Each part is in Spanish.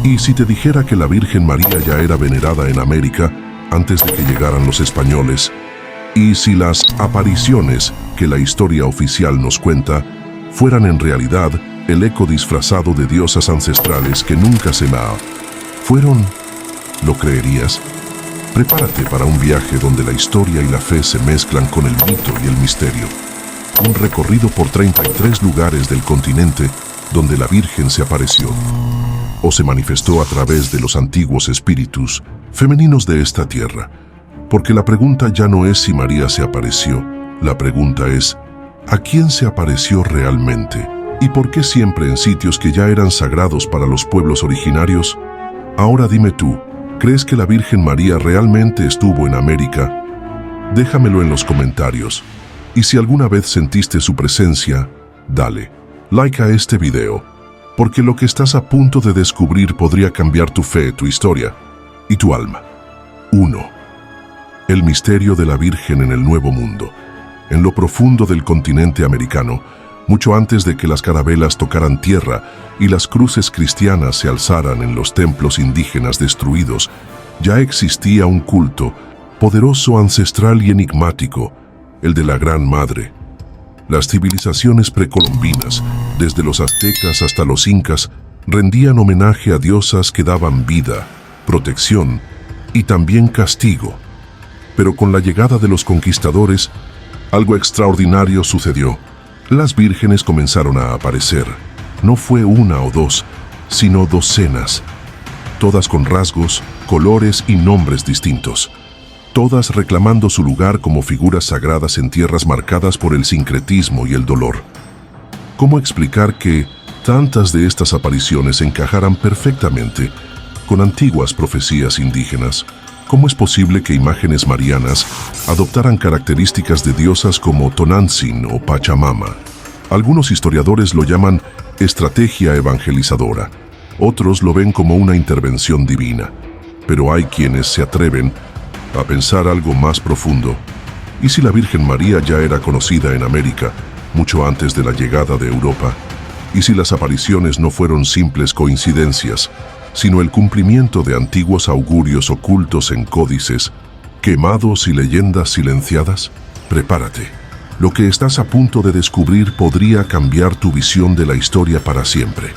¿Y si te dijera que la Virgen María ya era venerada en América antes de que llegaran los españoles? ¿Y si las apariciones que la historia oficial nos cuenta fueran en realidad el eco disfrazado de diosas ancestrales que nunca se fueron? ¿Lo creerías? Prepárate para un viaje donde la historia y la fe se mezclan con el mito y el misterio. Un recorrido por 33 lugares del continente donde la Virgen se apareció o se manifestó a través de los antiguos espíritus femeninos de esta tierra. Porque la pregunta ya no es si María se apareció, la pregunta es, ¿a quién se apareció realmente? ¿Y por qué siempre en sitios que ya eran sagrados para los pueblos originarios? Ahora dime tú, ¿crees que la Virgen María realmente estuvo en América? Déjamelo en los comentarios. Y si alguna vez sentiste su presencia, dale like a este video, porque lo que estás a punto de descubrir podría cambiar tu fe, tu historia y tu alma. 1. El misterio de la Virgen en el Nuevo Mundo. En lo profundo del continente americano, mucho antes de que las carabelas tocaran tierra y las cruces cristianas se alzaran en los templos indígenas destruidos, ya existía un culto poderoso, ancestral y enigmático, el de la Gran Madre. Las civilizaciones precolombinas, desde los aztecas hasta los incas, rendían homenaje a diosas que daban vida, protección y también castigo. Pero con la llegada de los conquistadores, algo extraordinario sucedió. Las vírgenes comenzaron a aparecer. No fue una o dos, sino docenas. Todas con rasgos, colores y nombres distintos. Todas reclamando su lugar como figuras sagradas en tierras marcadas por el sincretismo y el dolor. ¿Cómo explicar que tantas de estas apariciones encajaran perfectamente con antiguas profecías indígenas? ¿Cómo es posible que imágenes marianas adoptaran características de diosas como Tonantzin o Pachamama? Algunos historiadores lo llaman estrategia evangelizadora, otros lo ven como una intervención divina, pero hay quienes se atreven a pensar algo más profundo. ¿Y si la Virgen María ya era conocida en América mucho antes de la llegada de Europa? ¿Y si las apariciones no fueron simples coincidencias, sino el cumplimiento de antiguos augurios ocultos en códices, quemados y leyendas silenciadas? Prepárate. Lo que estás a punto de descubrir podría cambiar tu visión de la historia para siempre.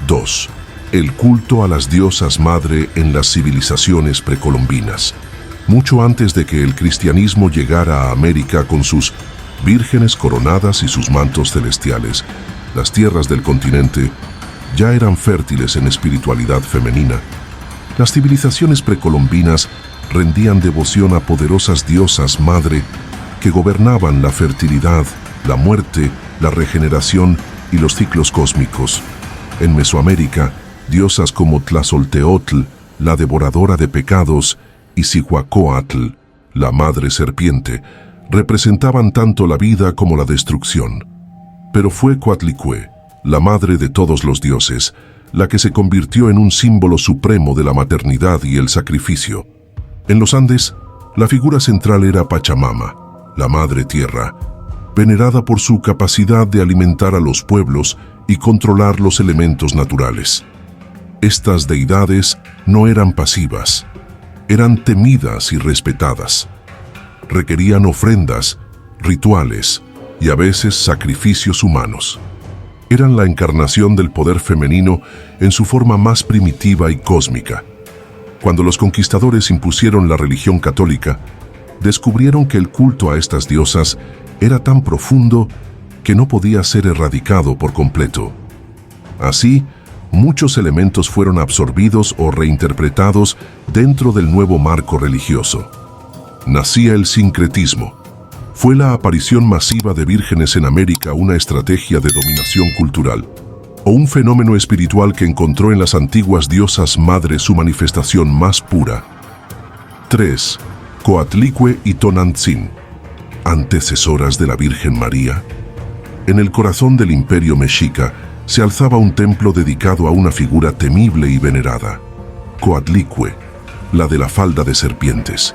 2. El culto a las diosas madre en las civilizaciones precolombinas. Mucho antes de que el cristianismo llegara a América con sus vírgenes coronadas y sus mantos celestiales, las tierras del continente ya eran fértiles en espiritualidad femenina. Las civilizaciones precolombinas rendían devoción a poderosas diosas madre que gobernaban la fertilidad, la muerte, la regeneración y los ciclos cósmicos. En Mesoamérica, diosas como Tlazolteotl, la devoradora de pecados, y Zihuacóatl, la madre serpiente, representaban tanto la vida como la destrucción. Pero fue Coatlicue, la madre de todos los dioses, la que se convirtió en un símbolo supremo de la maternidad y el sacrificio. En los Andes, la figura central era Pachamama, la madre tierra, venerada por su capacidad de alimentar a los pueblos y controlar los elementos naturales. Estas deidades no eran pasivas, eran temidas y respetadas. Requerían ofrendas, rituales y a veces sacrificios humanos. Eran la encarnación del poder femenino en su forma más primitiva y cósmica. Cuando los conquistadores impusieron la religión católica, descubrieron que el culto a estas diosas era tan profundo que no podía ser erradicado por completo. Así, muchos elementos fueron absorbidos o reinterpretados dentro del nuevo marco religioso. Nacía el sincretismo. ¿Fue la aparición masiva de vírgenes en América una estrategia de dominación cultural? ¿O un fenómeno espiritual que encontró en las antiguas diosas madres su manifestación más pura? 3. Coatlicue y Tonantzin, antecesoras de la Virgen María. En el corazón del imperio mexica se alzaba un templo dedicado a una figura temible y venerada, Coatlicue, la de la falda de serpientes.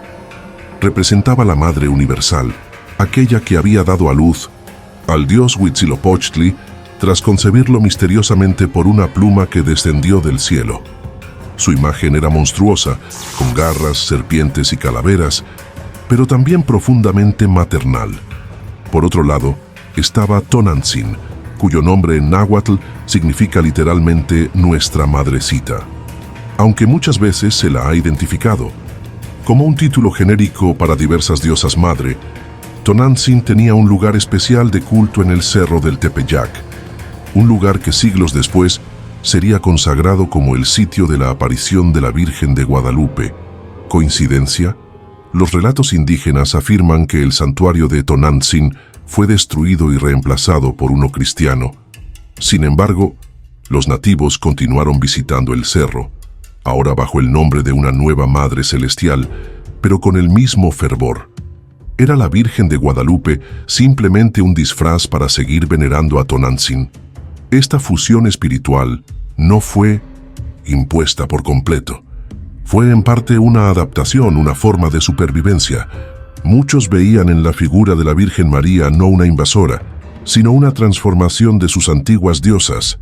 Representaba la Madre Universal, aquella que había dado a luz al dios Huitzilopochtli tras concebirlo misteriosamente por una pluma que descendió del cielo. Su imagen era monstruosa, con garras, serpientes y calaveras, pero también profundamente maternal. Por otro lado, estaba Tonantzin, cuyo nombre en náhuatl significa literalmente nuestra madrecita, aunque muchas veces se la ha identificado. Como un título genérico para diversas diosas madre, Tonantzin tenía un lugar especial de culto en el cerro del Tepeyac, un lugar que siglos después sería consagrado como el sitio de la aparición de la Virgen de Guadalupe. ¿Coincidencia? Los relatos indígenas afirman que el santuario de Tonantzin fue destruido y reemplazado por uno cristiano. Sin embargo, los nativos continuaron visitando el cerro, ahora bajo el nombre de una nueva Madre Celestial, pero con el mismo fervor. ¿Era la Virgen de Guadalupe simplemente un disfraz para seguir venerando a Tonantzin? Esta fusión espiritual no fue impuesta por completo. Fue en parte una adaptación, una forma de supervivencia. Muchos veían en la figura de la Virgen María no una invasora, sino una transformación de sus antiguas diosas,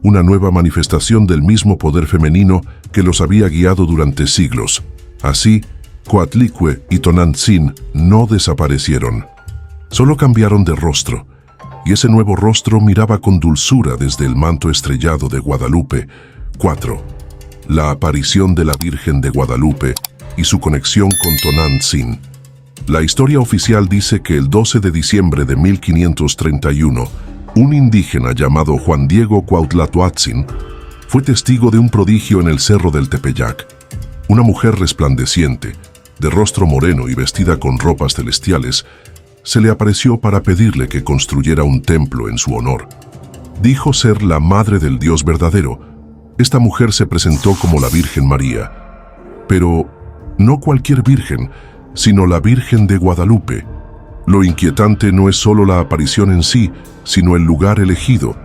una nueva manifestación del mismo poder femenino que los había guiado durante siglos. Así, Coatlicue y Tonantzin no desaparecieron, solo cambiaron de rostro, y ese nuevo rostro miraba con dulzura desde el manto estrellado de Guadalupe. 4. La aparición de la Virgen de Guadalupe y su conexión con Tonantzin. La historia oficial dice que el 12 de diciembre de 1531, un indígena llamado Juan Diego Cuauhtlatoatzin fue testigo de un prodigio en el cerro del Tepeyac. Una mujer resplandeciente, de rostro moreno y vestida con ropas celestiales, se le apareció para pedirle que construyera un templo en su honor. Dijo ser la madre del Dios verdadero. Esta mujer se presentó como la Virgen María, pero no cualquier virgen, sino la Virgen de Guadalupe. Lo inquietante no es solo la aparición en sí, sino el lugar elegido,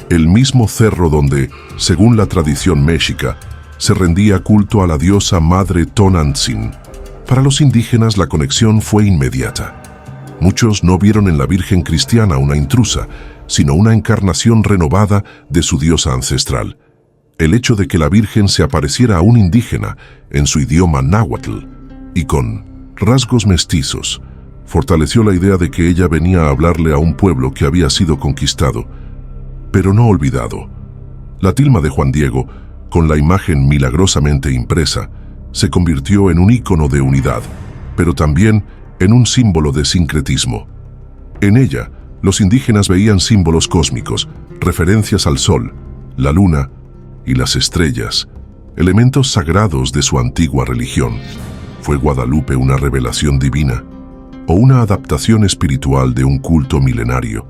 el mismo cerro donde, según la tradición mexica, se rendía culto a la diosa madre Tonantzin. Para los indígenas la conexión fue inmediata. Muchos no vieron en la Virgen cristiana una intrusa, sino una encarnación renovada de su diosa ancestral. El hecho de que la Virgen se apareciera a un indígena en su idioma náhuatl y con rasgos mestizos, fortaleció la idea de que ella venía a hablarle a un pueblo que había sido conquistado, pero no olvidado. La tilma de Juan Diego, con la imagen milagrosamente impresa, se convirtió en un ícono de unidad, pero también en un símbolo de sincretismo. En ella, los indígenas veían símbolos cósmicos, referencias al sol, la luna y las estrellas, elementos sagrados de su antigua religión. ¿Fue Guadalupe una revelación divina o una adaptación espiritual de un culto milenario?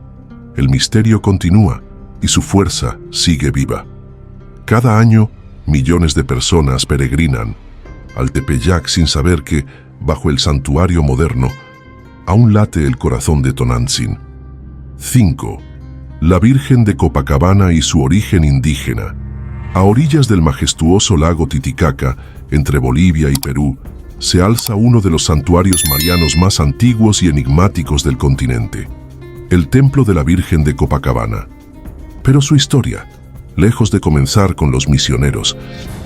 El misterio continúa y su fuerza sigue viva. Cada año, millones de personas peregrinan al Tepeyac sin saber que, bajo el santuario moderno, aún late el corazón de Tonantzin. 5. La Virgen de Copacabana y su origen indígena. A orillas del majestuoso lago Titicaca, entre Bolivia y Perú, se alza uno de los santuarios marianos más antiguos y enigmáticos del continente, el Templo de la Virgen de Copacabana. Pero su historia, lejos de comenzar con los misioneros,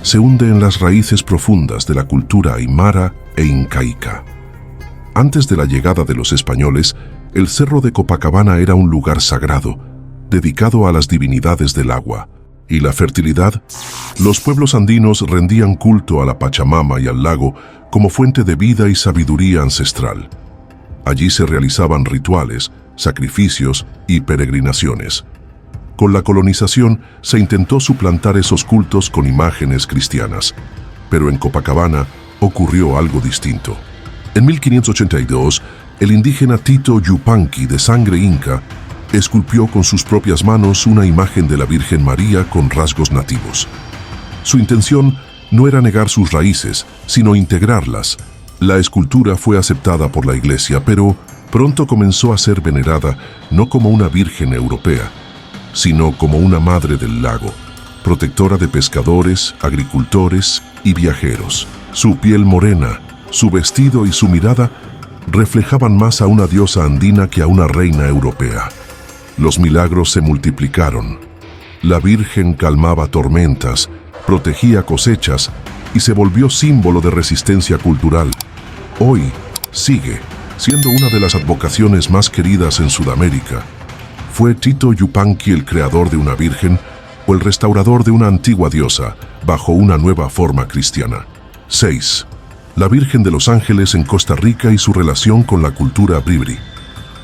se hunde en las raíces profundas de la cultura aymara e incaica. Antes de la llegada de los españoles, el Cerro de Copacabana era un lugar sagrado, dedicado a las divinidades del agua y la fertilidad. Los pueblos andinos rendían culto a la Pachamama y al lago como fuente de vida y sabiduría ancestral. Allí se realizaban rituales, sacrificios y peregrinaciones. Con la colonización se intentó suplantar esos cultos con imágenes cristianas, pero en Copacabana ocurrió algo distinto. En 1582, el indígena Tito Yupanqui, de sangre inca, esculpió con sus propias manos una imagen de la Virgen María con rasgos nativos. Su intención no era negar sus raíces, sino integrarlas. La escultura fue aceptada por la Iglesia, pero pronto comenzó a ser venerada no como una virgen europea, sino como una madre del lago, protectora de pescadores, agricultores y viajeros. Su piel morena, su vestido y su mirada reflejaban más a una diosa andina que a una reina europea. Los milagros se multiplicaron. La Virgen calmaba tormentas, protegía cosechas y se volvió símbolo de resistencia cultural. Hoy sigue siendo una de las advocaciones más queridas en Sudamérica. ¿Fue Tito Yupanqui el creador de una virgen o el restaurador de una antigua diosa bajo una nueva forma cristiana? 6. La Virgen de los Ángeles en Costa Rica y su relación con la cultura bribri.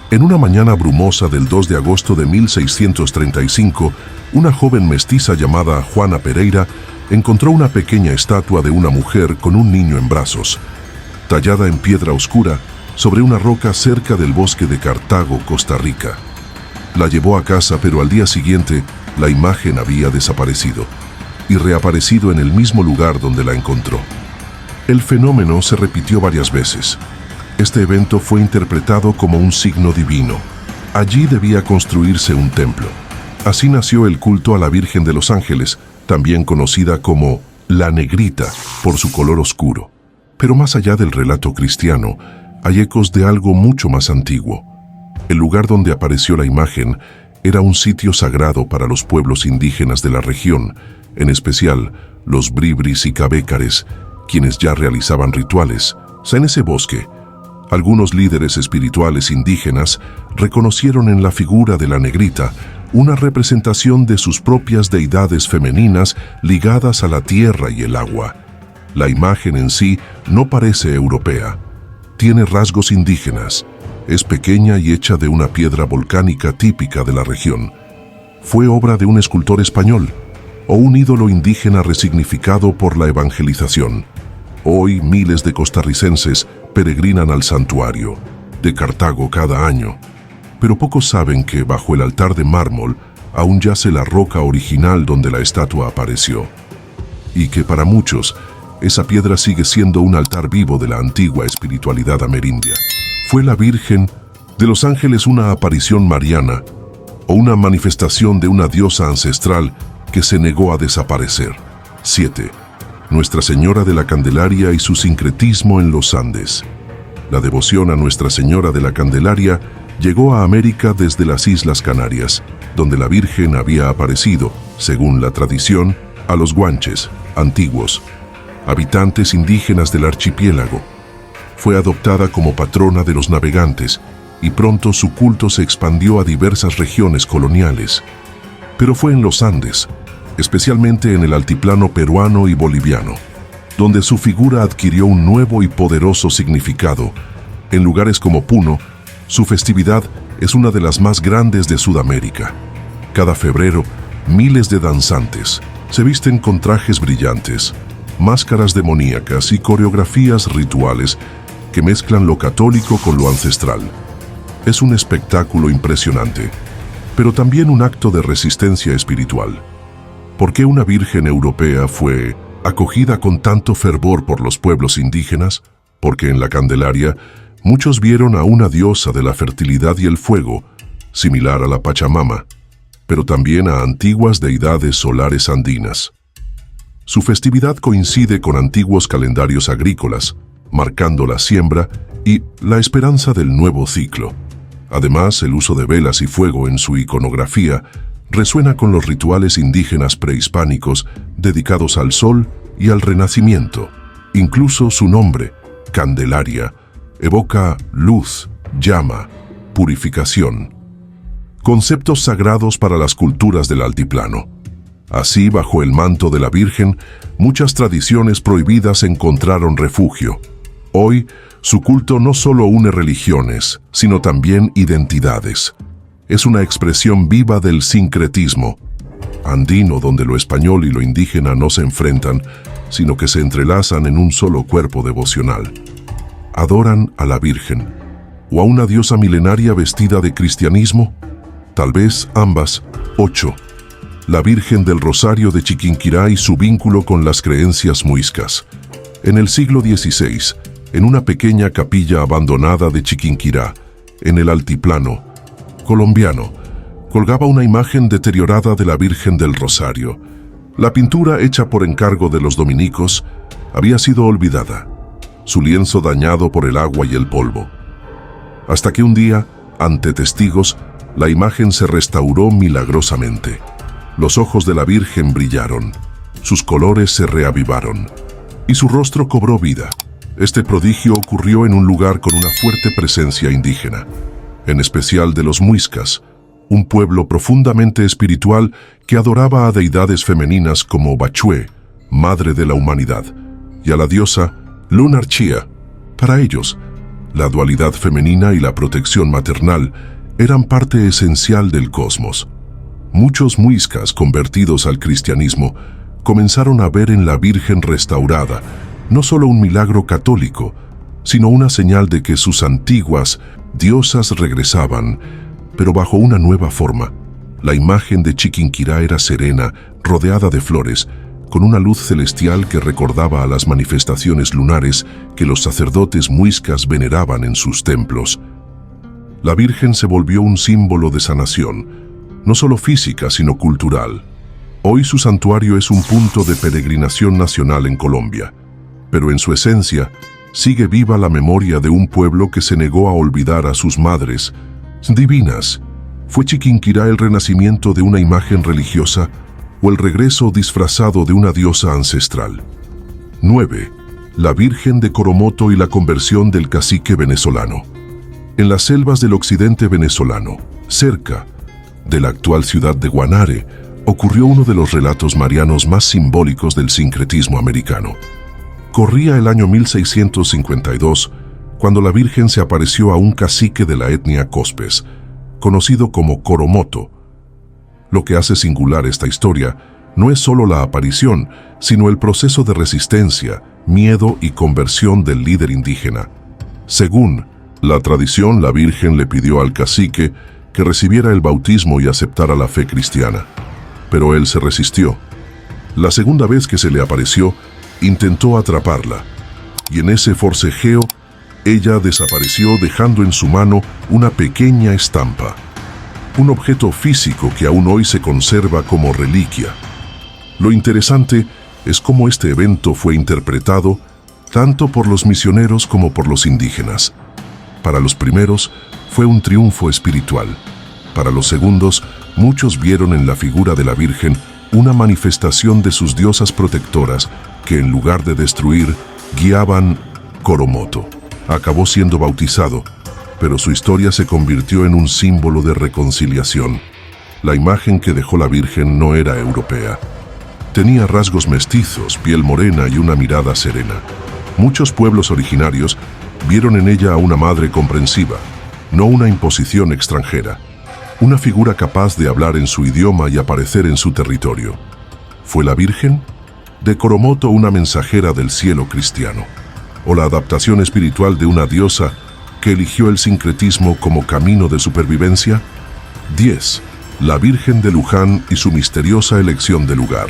En una mañana brumosa del 2 de agosto de 1635, una joven mestiza llamada Juana Pereira encontró una pequeña estatua de una mujer con un niño en brazos, tallada en piedra oscura sobre una roca cerca del bosque de Cartago, Costa Rica. La llevó a casa, pero al día siguiente la imagen había desaparecido y reaparecido en el mismo lugar donde la encontró. El fenómeno se repitió varias veces. Este evento fue interpretado como un signo divino. Allí debía construirse un templo. Así nació el culto a la Virgen de los Ángeles, también conocida como la Negrita por su color oscuro. Pero más allá del relato cristiano, hay ecos de algo mucho más antiguo. El lugar donde apareció la imagen era un sitio sagrado para los pueblos indígenas de la región, en especial los bribris y cabécares, quienes ya realizaban rituales. En ese bosque, algunos líderes espirituales indígenas reconocieron en la figura de la Negrita una representación de sus propias deidades femeninas ligadas a la tierra y el agua. La imagen en sí no parece europea. Tiene rasgos indígenas. Es pequeña y hecha de una piedra volcánica típica de la región. Fue obra de un escultor español o un ídolo indígena resignificado por la evangelización. Hoy miles de costarricenses peregrinan al santuario de Cartago cada año, pero pocos saben que bajo el altar de mármol aún yace la roca original donde la estatua apareció, y que para muchos esa piedra sigue siendo un altar vivo de la antigua espiritualidad amerindia. ¿Fue la Virgen de los Ángeles una aparición mariana o una manifestación de una diosa ancestral que se negó a desaparecer? 7. Nuestra Señora de la Candelaria y su sincretismo en los Andes. La devoción a Nuestra Señora de la Candelaria llegó a América desde las Islas Canarias, donde la Virgen había aparecido, según la tradición, a los guanches, antiguos, habitantes indígenas del archipiélago. Fue adoptada como patrona de los navegantes y pronto su culto se expandió a diversas regiones coloniales. Pero fue en los Andes, especialmente en el altiplano peruano y boliviano, donde su figura adquirió un nuevo y poderoso significado. En lugares como Puno, su festividad es una de las más grandes de Sudamérica. Cada febrero, miles de danzantes se visten con trajes brillantes, máscaras demoníacas y coreografías rituales que mezclan lo católico con lo ancestral. Es un espectáculo impresionante, pero también un acto de resistencia espiritual. ¿Por qué una virgen europea fue acogida con tanto fervor por los pueblos indígenas? Porque en la Candelaria muchos vieron a una diosa de la fertilidad y el fuego, similar a la Pachamama, pero también a antiguas deidades solares andinas. Su festividad coincide con antiguos calendarios agrícolas, marcando la siembra y la esperanza del nuevo ciclo. Además, el uso de velas y fuego en su iconografía resuena con los rituales indígenas prehispánicos dedicados al sol y al renacimiento. Incluso su nombre, Candelaria, evoca luz, llama, purificación. Conceptos sagrados para las culturas del altiplano. Así, bajo el manto de la Virgen, muchas tradiciones prohibidas encontraron refugio. Hoy, su culto no solo une religiones, sino también identidades. Es una expresión viva del sincretismo andino, donde lo español y lo indígena no se enfrentan, sino que se entrelazan en un solo cuerpo devocional. ¿Adoran a la Virgen o a una diosa milenaria vestida de cristianismo? Tal vez ambas. 8. La Virgen del Rosario de Chiquinquirá y su vínculo con las creencias muiscas. En el siglo XVI, en una pequeña capilla abandonada de Chiquinquirá, en el altiplano colombiano, colgaba una imagen deteriorada de la Virgen del Rosario. La pintura, hecha por encargo de los dominicos, había sido olvidada, su lienzo dañado por el agua y el polvo. Hasta que un día, ante testigos, La imagen se restauró milagrosamente. Los ojos de la Virgen brillaron, sus colores se reavivaron y su rostro cobró vida. Este prodigio ocurrió en un lugar con una fuerte presencia indígena, en especial de los muiscas, un pueblo profundamente espiritual que adoraba a deidades femeninas como Bachue, madre de la humanidad, y a la diosa Lunarchía. Para ellos, la dualidad femenina y la protección maternal eran parte esencial del cosmos. Muchos muiscas convertidos al cristianismo comenzaron a ver en la Virgen restaurada no solo un milagro católico, sino una señal de que sus antiguas diosas regresaban, pero bajo una nueva forma. La imagen de Chiquinquirá era serena, rodeada de flores, con una luz celestial que recordaba a las manifestaciones lunares que los sacerdotes muiscas veneraban en sus templos. La Virgen se volvió un símbolo de sanación, no solo física, sino cultural. Hoy su santuario es un punto de peregrinación nacional en Colombia, pero en su esencia sigue viva la memoria de un pueblo que se negó a olvidar a sus madres divinas. ¿Fue Chiquinquirá el renacimiento de una imagen religiosa o el regreso disfrazado de una diosa ancestral? 9. La Virgen de Coromoto y la conversión del cacique venezolano. En las selvas del occidente venezolano, cerca de la actual ciudad de Guanare, ocurrió uno de los relatos marianos más simbólicos del sincretismo americano. Corría el año 1652, cuando la Virgen se apareció a un cacique de la etnia Cospes, conocido como Coromoto. Lo que hace singular esta historia no es solo la aparición, sino el proceso de resistencia, miedo y conversión del líder indígena. Según la tradición, la Virgen le pidió al cacique que recibiera el bautismo y aceptara la fe cristiana, pero él se resistió. La segunda vez que se le apareció, intentó atraparla, y en ese forcejeo, ella desapareció dejando en su mano una pequeña estampa, un objeto físico que aún hoy se conserva como reliquia. Lo interesante es cómo este evento fue interpretado tanto por los misioneros como por los indígenas. Para los primeros, fue un triunfo espiritual. Para los segundos, muchos vieron en la figura de la Virgen una manifestación de sus diosas protectoras que, en lugar de destruir, guiaban. Coromoto acabó siendo bautizado, pero su historia se convirtió en un símbolo de reconciliación. La imagen que dejó la Virgen no era europea. Tenía rasgos mestizos, piel morena y una mirada serena. Muchos pueblos originarios vieron en ella a una madre comprensiva, no una imposición extranjera, una figura capaz de hablar en su idioma y aparecer en su territorio. ¿Fue la Virgen de Coromoto una mensajera del cielo cristiano, o la adaptación espiritual de una diosa que eligió el sincretismo como camino de supervivencia? 10. La Virgen de Luján y su misteriosa elección de lugar.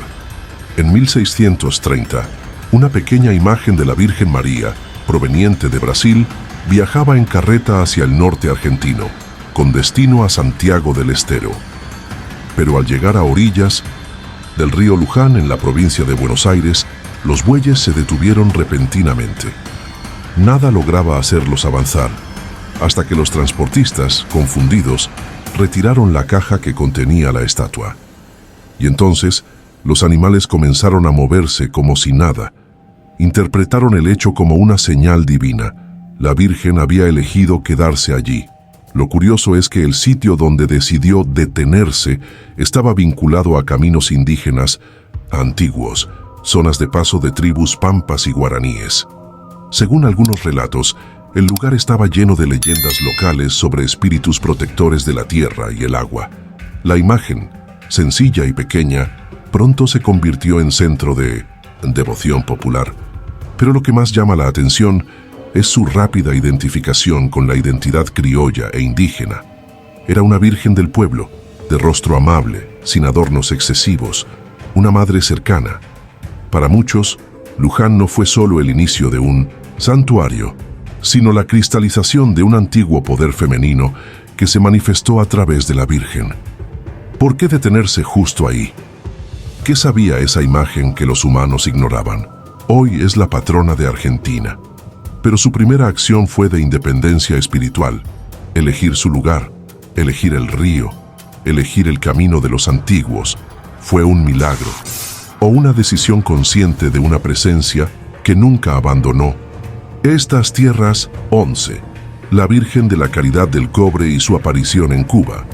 En 1630, una pequeña imagen de la Virgen María, proveniente de Brasil, viajaba en carreta hacia el norte argentino, con destino a Santiago del Estero. Pero al llegar a orillas del río Luján, en la provincia de Buenos Aires, los bueyes se detuvieron repentinamente. Nada lograba hacerlos avanzar, hasta que los transportistas, confundidos, retiraron la caja que contenía la estatua. Y entonces, los animales comenzaron a moverse como si nada. Interpretaron el hecho como una señal divina. La Virgen había elegido quedarse allí. Lo curioso es que el sitio donde decidió detenerse estaba vinculado a caminos indígenas antiguos, zonas de paso de tribus pampas y guaraníes. Según algunos relatos, el lugar estaba lleno de leyendas locales sobre espíritus protectores de la tierra y el agua. La imagen, sencilla y pequeña, pronto se convirtió en centro de devoción popular. Pero lo que más llama la atención es su rápida identificación con la identidad criolla e indígena. Era una virgen del pueblo, de rostro amable, sin adornos excesivos, una madre cercana. Para muchos, Luján no fue solo el inicio de un santuario, sino la cristalización de un antiguo poder femenino que se manifestó a través de la Virgen. ¿Por qué detenerse justo ahí? ¿Qué sabía esa imagen que los humanos ignoraban? Hoy es la patrona de Argentina, pero su primera acción fue de independencia espiritual, elegir su lugar, Elegir el río, elegir el camino de los antiguos, fue un milagro, o una decisión consciente de una presencia que nunca abandonó. Estas tierras, 11. La Virgen de la Caridad del Cobre y su aparición en Cuba.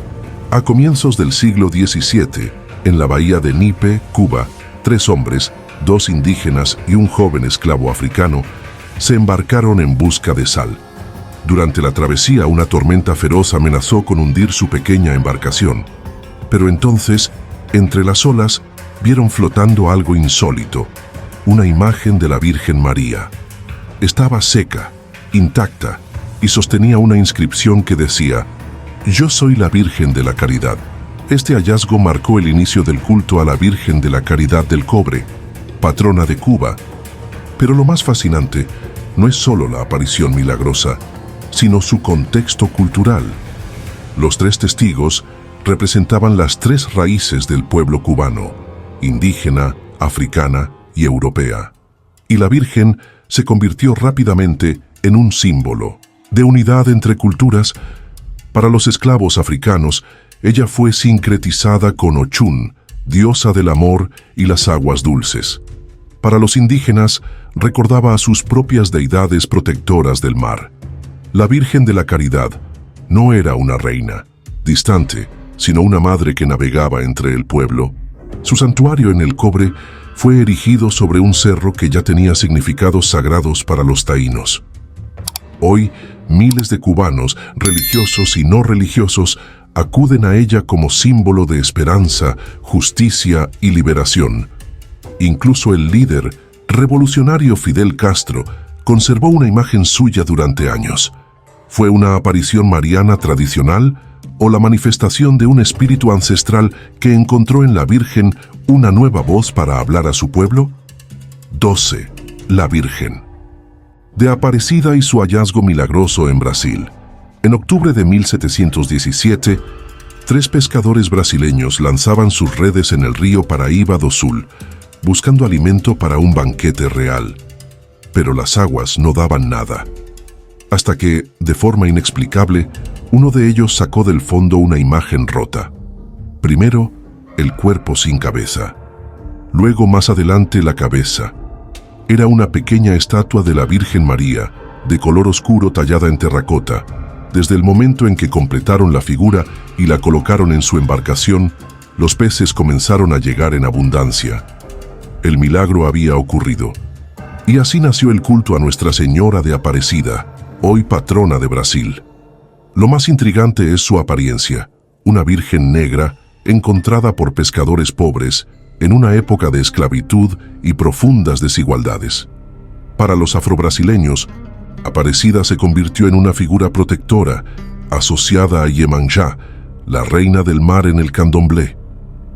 A comienzos del siglo XVII, en la bahía de Nipe, Cuba, 3 hombres, 2 indígenas y un joven esclavo africano, se embarcaron en busca de sal. Durante la travesía, una tormenta feroz amenazó con hundir su pequeña embarcación. Pero entonces, entre las olas, vieron flotando algo insólito, una imagen de la Virgen María. Estaba seca, intacta, y sostenía una inscripción que decía: «Yo soy la Virgen de la Caridad». Este hallazgo marcó el inicio del culto a la Virgen de la Caridad del Cobre, patrona de Cuba. Pero lo más fascinante no es solo la aparición milagrosa, sino su contexto cultural. Los 3 testigos representaban las 3 raíces del pueblo cubano: indígena, africana y europea. Y la Virgen se convirtió rápidamente en un símbolo de unidad entre culturas. Para los esclavos africanos, ella fue sincretizada con Ochún, diosa del amor y las aguas dulces. Para los indígenas, recordaba a sus propias deidades protectoras del mar. La Virgen de la Caridad no era una reina distante, sino una madre que navegaba entre el pueblo. Su santuario en el Cobre fue erigido sobre un cerro que ya tenía significados sagrados para los taínos. Hoy, miles de cubanos, religiosos y no religiosos, acuden a ella como símbolo de esperanza, justicia y liberación. Incluso el líder revolucionario Fidel Castro conservó una imagen suya durante años. ¿Fue una aparición mariana tradicional o la manifestación de un espíritu ancestral que encontró en la Virgen una nueva voz para hablar a su pueblo? 12. La Virgen. De Aparecida y su hallazgo milagroso en Brasil. En octubre de 1717, 3 pescadores brasileños lanzaban sus redes en el río Paraíba do Sul, buscando alimento para un banquete real. Pero las aguas no daban nada. Hasta que, de forma inexplicable, uno de ellos sacó del fondo una imagen rota. Primero, el cuerpo sin cabeza. Luego, más adelante, la cabeza. Era una pequeña estatua de la Virgen María, de color oscuro tallada en terracota. Desde el momento en que completaron la figura y la colocaron en su embarcación, los peces comenzaron a llegar en abundancia. El milagro había ocurrido. Y así nació el culto a Nuestra Señora de Aparecida, hoy patrona de Brasil. Lo más intrigante es su apariencia, una virgen negra encontrada por pescadores pobres en una época de esclavitud y profundas desigualdades. Para los afrobrasileños, Aparecida se convirtió en una figura protectora, asociada a Iemanjá, la reina del mar en el candomblé.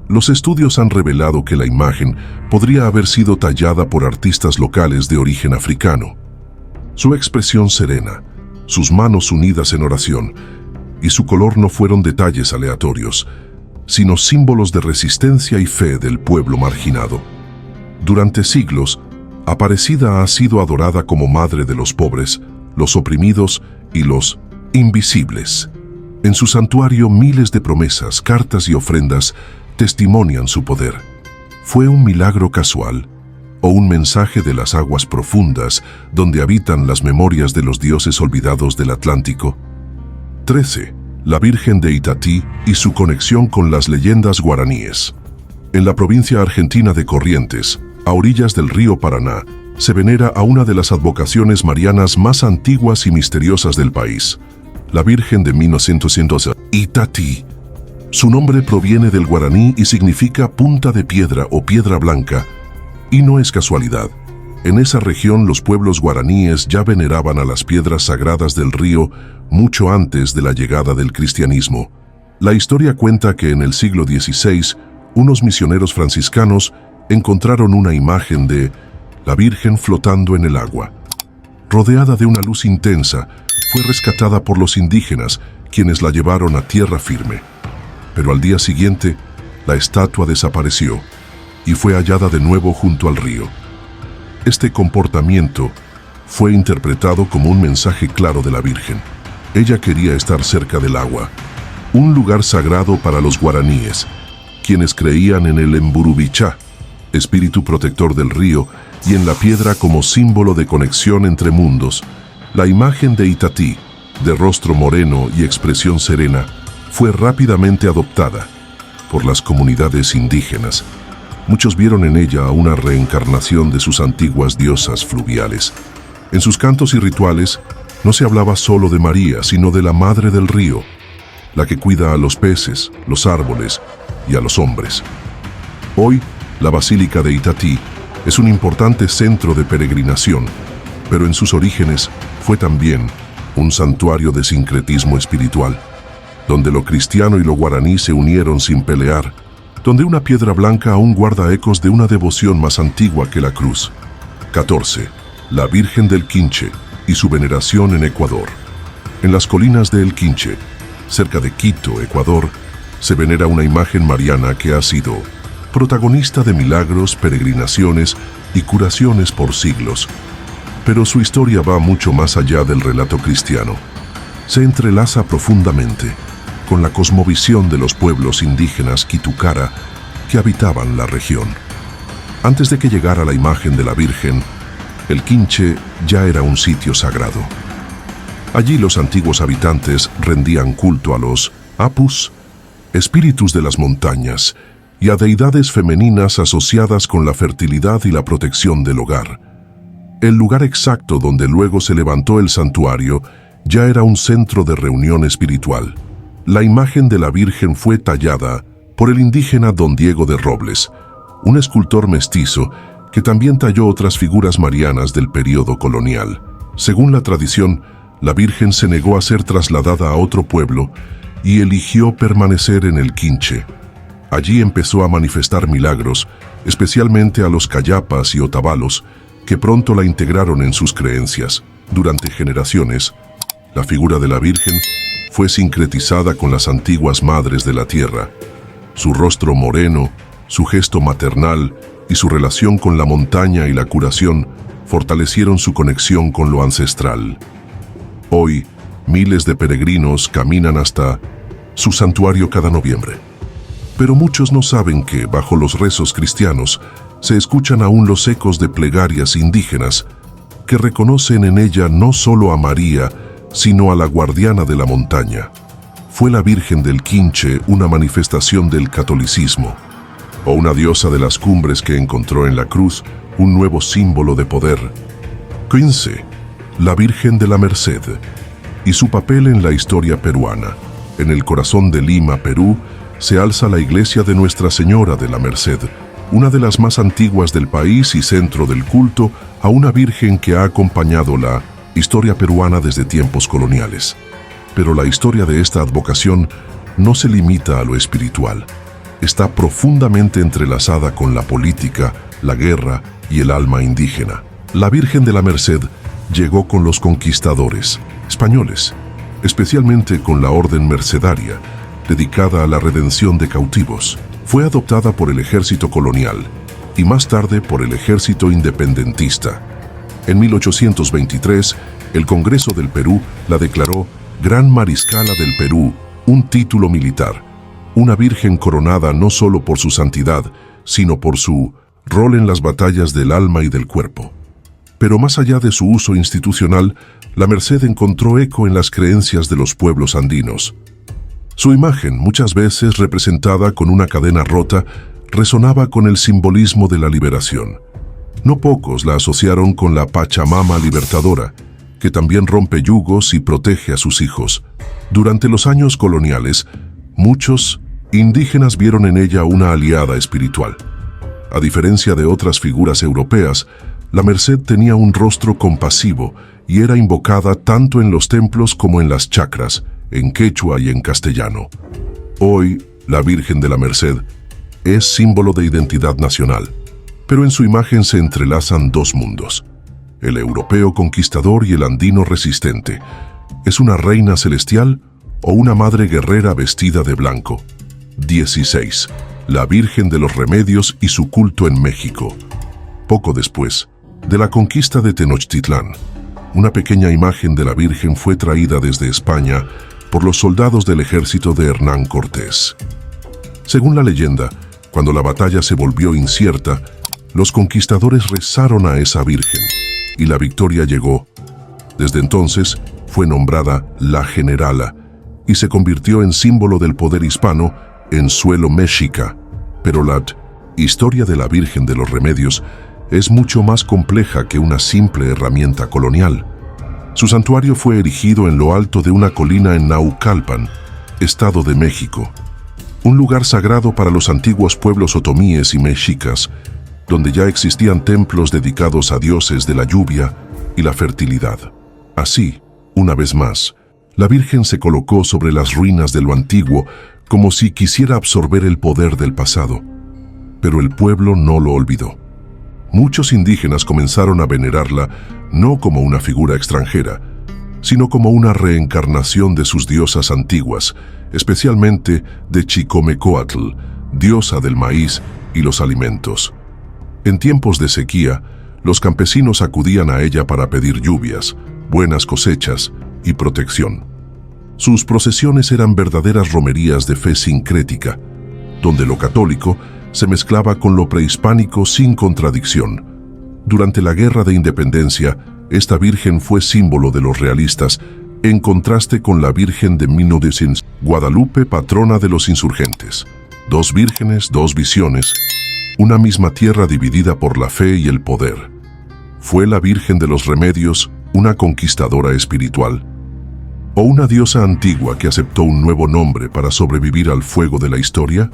Los estudios han revelado que la imagen podría haber sido tallada por artistas locales de origen africano. Su expresión serena, sus manos unidas en oración, y su color no fueron detalles aleatorios, sino símbolos de resistencia y fe del pueblo marginado. Durante siglos, Aparecida ha sido adorada como madre de los pobres, los oprimidos y los invisibles. En su santuario, miles de promesas, cartas y ofrendas testimonian su poder. ¿Fue un milagro casual o un mensaje de las aguas profundas donde habitan las memorias de los dioses olvidados del Atlántico? 13. La Virgen de Itatí y su conexión con las leyendas guaraníes. En la provincia argentina de Corrientes, a orillas del río Paraná, se venera a una de las advocaciones marianas más antiguas y misteriosas del país, la Virgen de 1912, Itatí. Su nombre proviene del guaraní y significa punta de piedra o piedra blanca, y no es casualidad. En esa región los pueblos guaraníes ya veneraban a las piedras sagradas del río mucho antes de la llegada del cristianismo. La historia cuenta que en el siglo XVI, unos misioneros franciscanos encontraron una imagen de la Virgen flotando en el agua. Rodeada de una luz intensa, fue rescatada por los indígenas, quienes la llevaron a tierra firme. Pero al día siguiente, la estatua desapareció y fue hallada de nuevo junto al río. Este comportamiento fue interpretado como un mensaje claro de la Virgen. Ella quería estar cerca del agua, un lugar sagrado para los guaraníes, quienes creían en el Emburubichá, espíritu protector del río, y en la piedra como símbolo de conexión entre mundos. La imagen de Itatí, de rostro moreno y expresión serena, fue rápidamente adoptada por las comunidades indígenas. Muchos vieron en ella una reencarnación de sus antiguas diosas fluviales. En sus cantos y rituales no se hablaba solo de María, sino de la Madre del Río, la que cuida a los peces, los árboles y a los hombres. Hoy, la Basílica de Itatí es un importante centro de peregrinación, pero en sus orígenes fue también un santuario de sincretismo espiritual, donde lo cristiano y lo guaraní se unieron sin pelear, donde una piedra blanca aún guarda ecos de una devoción más antigua que la cruz. 14. La Virgen del Quinche y su veneración en Ecuador. En las colinas de El Quinche, cerca de Quito, Ecuador, se venera una imagen mariana que ha sido protagonista de milagros, peregrinaciones y curaciones por siglos. Pero su historia va mucho más allá del relato cristiano. Se entrelaza profundamente con la cosmovisión de los pueblos indígenas Quitukara que habitaban la región. Antes de que llegara la imagen de la Virgen, el Quinche ya era un sitio sagrado. Allí los antiguos habitantes rendían culto a los apus, espíritus de las montañas, y a deidades femeninas asociadas con la fertilidad y la protección del hogar. El lugar exacto donde luego se levantó el santuario ya era un centro de reunión espiritual. La imagen de la Virgen fue tallada por el indígena Don Diego de Robles, un escultor mestizo que también talló otras figuras marianas del período colonial. Según la tradición, la Virgen se negó a ser trasladada a otro pueblo y eligió permanecer en el Quinche. Allí empezó a manifestar milagros, especialmente a los cayapas y otavalos, que pronto la integraron en sus creencias. Durante generaciones, la figura de la Virgen fue sincretizada con las antiguas madres de la tierra. Su rostro moreno, su gesto maternal y su relación con la montaña y la curación fortalecieron su conexión con lo ancestral. Hoy, miles de peregrinos caminan hasta su santuario cada noviembre. Pero muchos no saben que, bajo los rezos cristianos, se escuchan aún los ecos de plegarias indígenas que reconocen en ella no solo a María, sino a la guardiana de la montaña. ¿Fue la Virgen del Quinche una manifestación del catolicismo, o una diosa de las cumbres que encontró en la cruz un nuevo símbolo de poder? 15. La Virgen de la Merced y su papel en la historia peruana. En el corazón de Lima, Perú, se alza la iglesia de Nuestra Señora de la Merced, una de las más antiguas del país y centro del culto a una Virgen que ha acompañado la historia peruana desde tiempos coloniales. Pero la historia de esta advocación no se limita a lo espiritual. Está profundamente entrelazada con la política, la guerra y el alma indígena. La Virgen de la Merced llegó con los conquistadores españoles, especialmente con la Orden Mercedaria, dedicada a la redención de cautivos. Fue adoptada por el ejército colonial y más tarde por el ejército independentista. En 1823, el Congreso del Perú la declaró Gran Mariscala del Perú, un título militar, una virgen coronada no solo por su santidad, sino por su rol en las batallas del alma y del cuerpo. Pero más allá de su uso institucional, la Merced encontró eco en las creencias de los pueblos andinos. Su imagen, muchas veces representada con una cadena rota, resonaba con el simbolismo de la liberación. No pocos la asociaron con la Pachamama libertadora, que también rompe yugos y protege a sus hijos. Durante los años coloniales, muchos indígenas vieron en ella una aliada espiritual. A diferencia de otras figuras europeas, la Merced tenía un rostro compasivo y era invocada tanto en los templos como en las chacras, en quechua y en castellano. Hoy, la Virgen de la Merced es símbolo de identidad nacional, pero en su imagen se entrelazan dos mundos: el europeo conquistador y el andino resistente. ¿Es una reina celestial o una madre guerrera vestida de blanco? 16. La Virgen de los Remedios y su culto en México. Poco después de la conquista de Tenochtitlán, una pequeña imagen de la Virgen fue traída desde España por los soldados del ejército de Hernán Cortés. Según la leyenda, cuando la batalla se volvió incierta, los conquistadores rezaron a esa virgen y la victoria llegó. Desde entonces fue nombrada la Generala y se convirtió en símbolo del poder hispano en suelo mexica. Pero la historia de la Virgen de los Remedios es mucho más compleja que una simple herramienta colonial. Su santuario fue erigido en lo alto de una colina en Naucalpan, Estado de México, un lugar sagrado para los antiguos pueblos otomíes y mexicas, donde ya existían templos dedicados a dioses de la lluvia y la fertilidad. Así, una vez más, la Virgen se colocó sobre las ruinas de lo antiguo como si quisiera absorber el poder del pasado. Pero el pueblo no lo olvidó. Muchos indígenas comenzaron a venerarla no como una figura extranjera, sino como una reencarnación de sus diosas antiguas, especialmente de Chicomecoatl, diosa del maíz y los alimentos. En tiempos de sequía, los campesinos acudían a ella para pedir lluvias, buenas cosechas y protección. Sus procesiones eran verdaderas romerías de fe sincrética, donde lo católico se mezclaba con lo prehispánico sin contradicción. Durante la Guerra de Independencia, esta virgen fue símbolo de los realistas, en contraste con la Virgen de 1900, Guadalupe, patrona de los insurgentes. Dos vírgenes, dos visiones, una misma tierra dividida por la fe y el poder. ¿Fue la Virgen de los Remedios una conquistadora espiritual? ¿O una diosa antigua que aceptó un nuevo nombre para sobrevivir al fuego de la historia?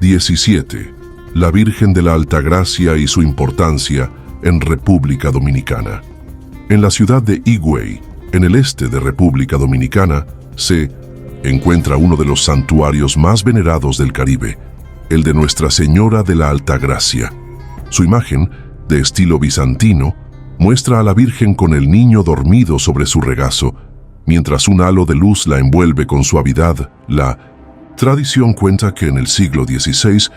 17. La Virgen de la Altagracia y su importancia en República Dominicana. En la ciudad de Higüey, en el este de República Dominicana, se encuentra uno de los santuarios más venerados del Caribe, el de Nuestra Señora de la Altagracia. Su imagen, de estilo bizantino, muestra a la Virgen con el niño dormido sobre su regazo, mientras un halo de luz la envuelve con suavidad. La tradición cuenta que en el siglo XVI,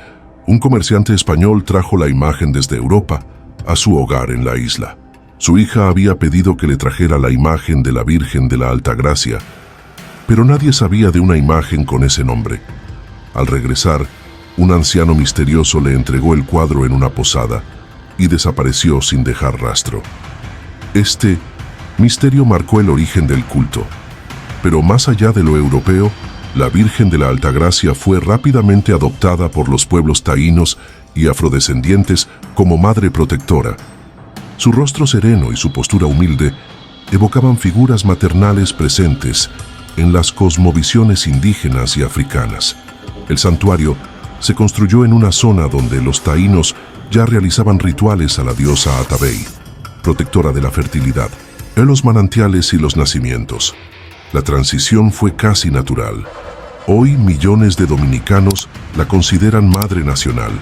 un comerciante español trajo la imagen desde Europa a su hogar en la isla. Su hija había pedido que le trajera la imagen de la Virgen de la Altagracia, pero nadie sabía de una imagen con ese nombre. Al regresar, un anciano misterioso le entregó el cuadro en una posada y desapareció sin dejar rastro. Este misterio marcó el origen del culto, pero más allá de lo europeo, la Virgen de la Altagracia fue rápidamente adoptada por los pueblos taínos y afrodescendientes como madre protectora. Su rostro sereno y su postura humilde evocaban figuras maternales presentes en las cosmovisiones indígenas y africanas. El santuario se construyó en una zona donde los taínos ya realizaban rituales a la diosa Atabey, protectora de la fertilidad, en los manantiales y los nacimientos. La transición fue casi natural. Hoy millones de dominicanos la consideran madre nacional,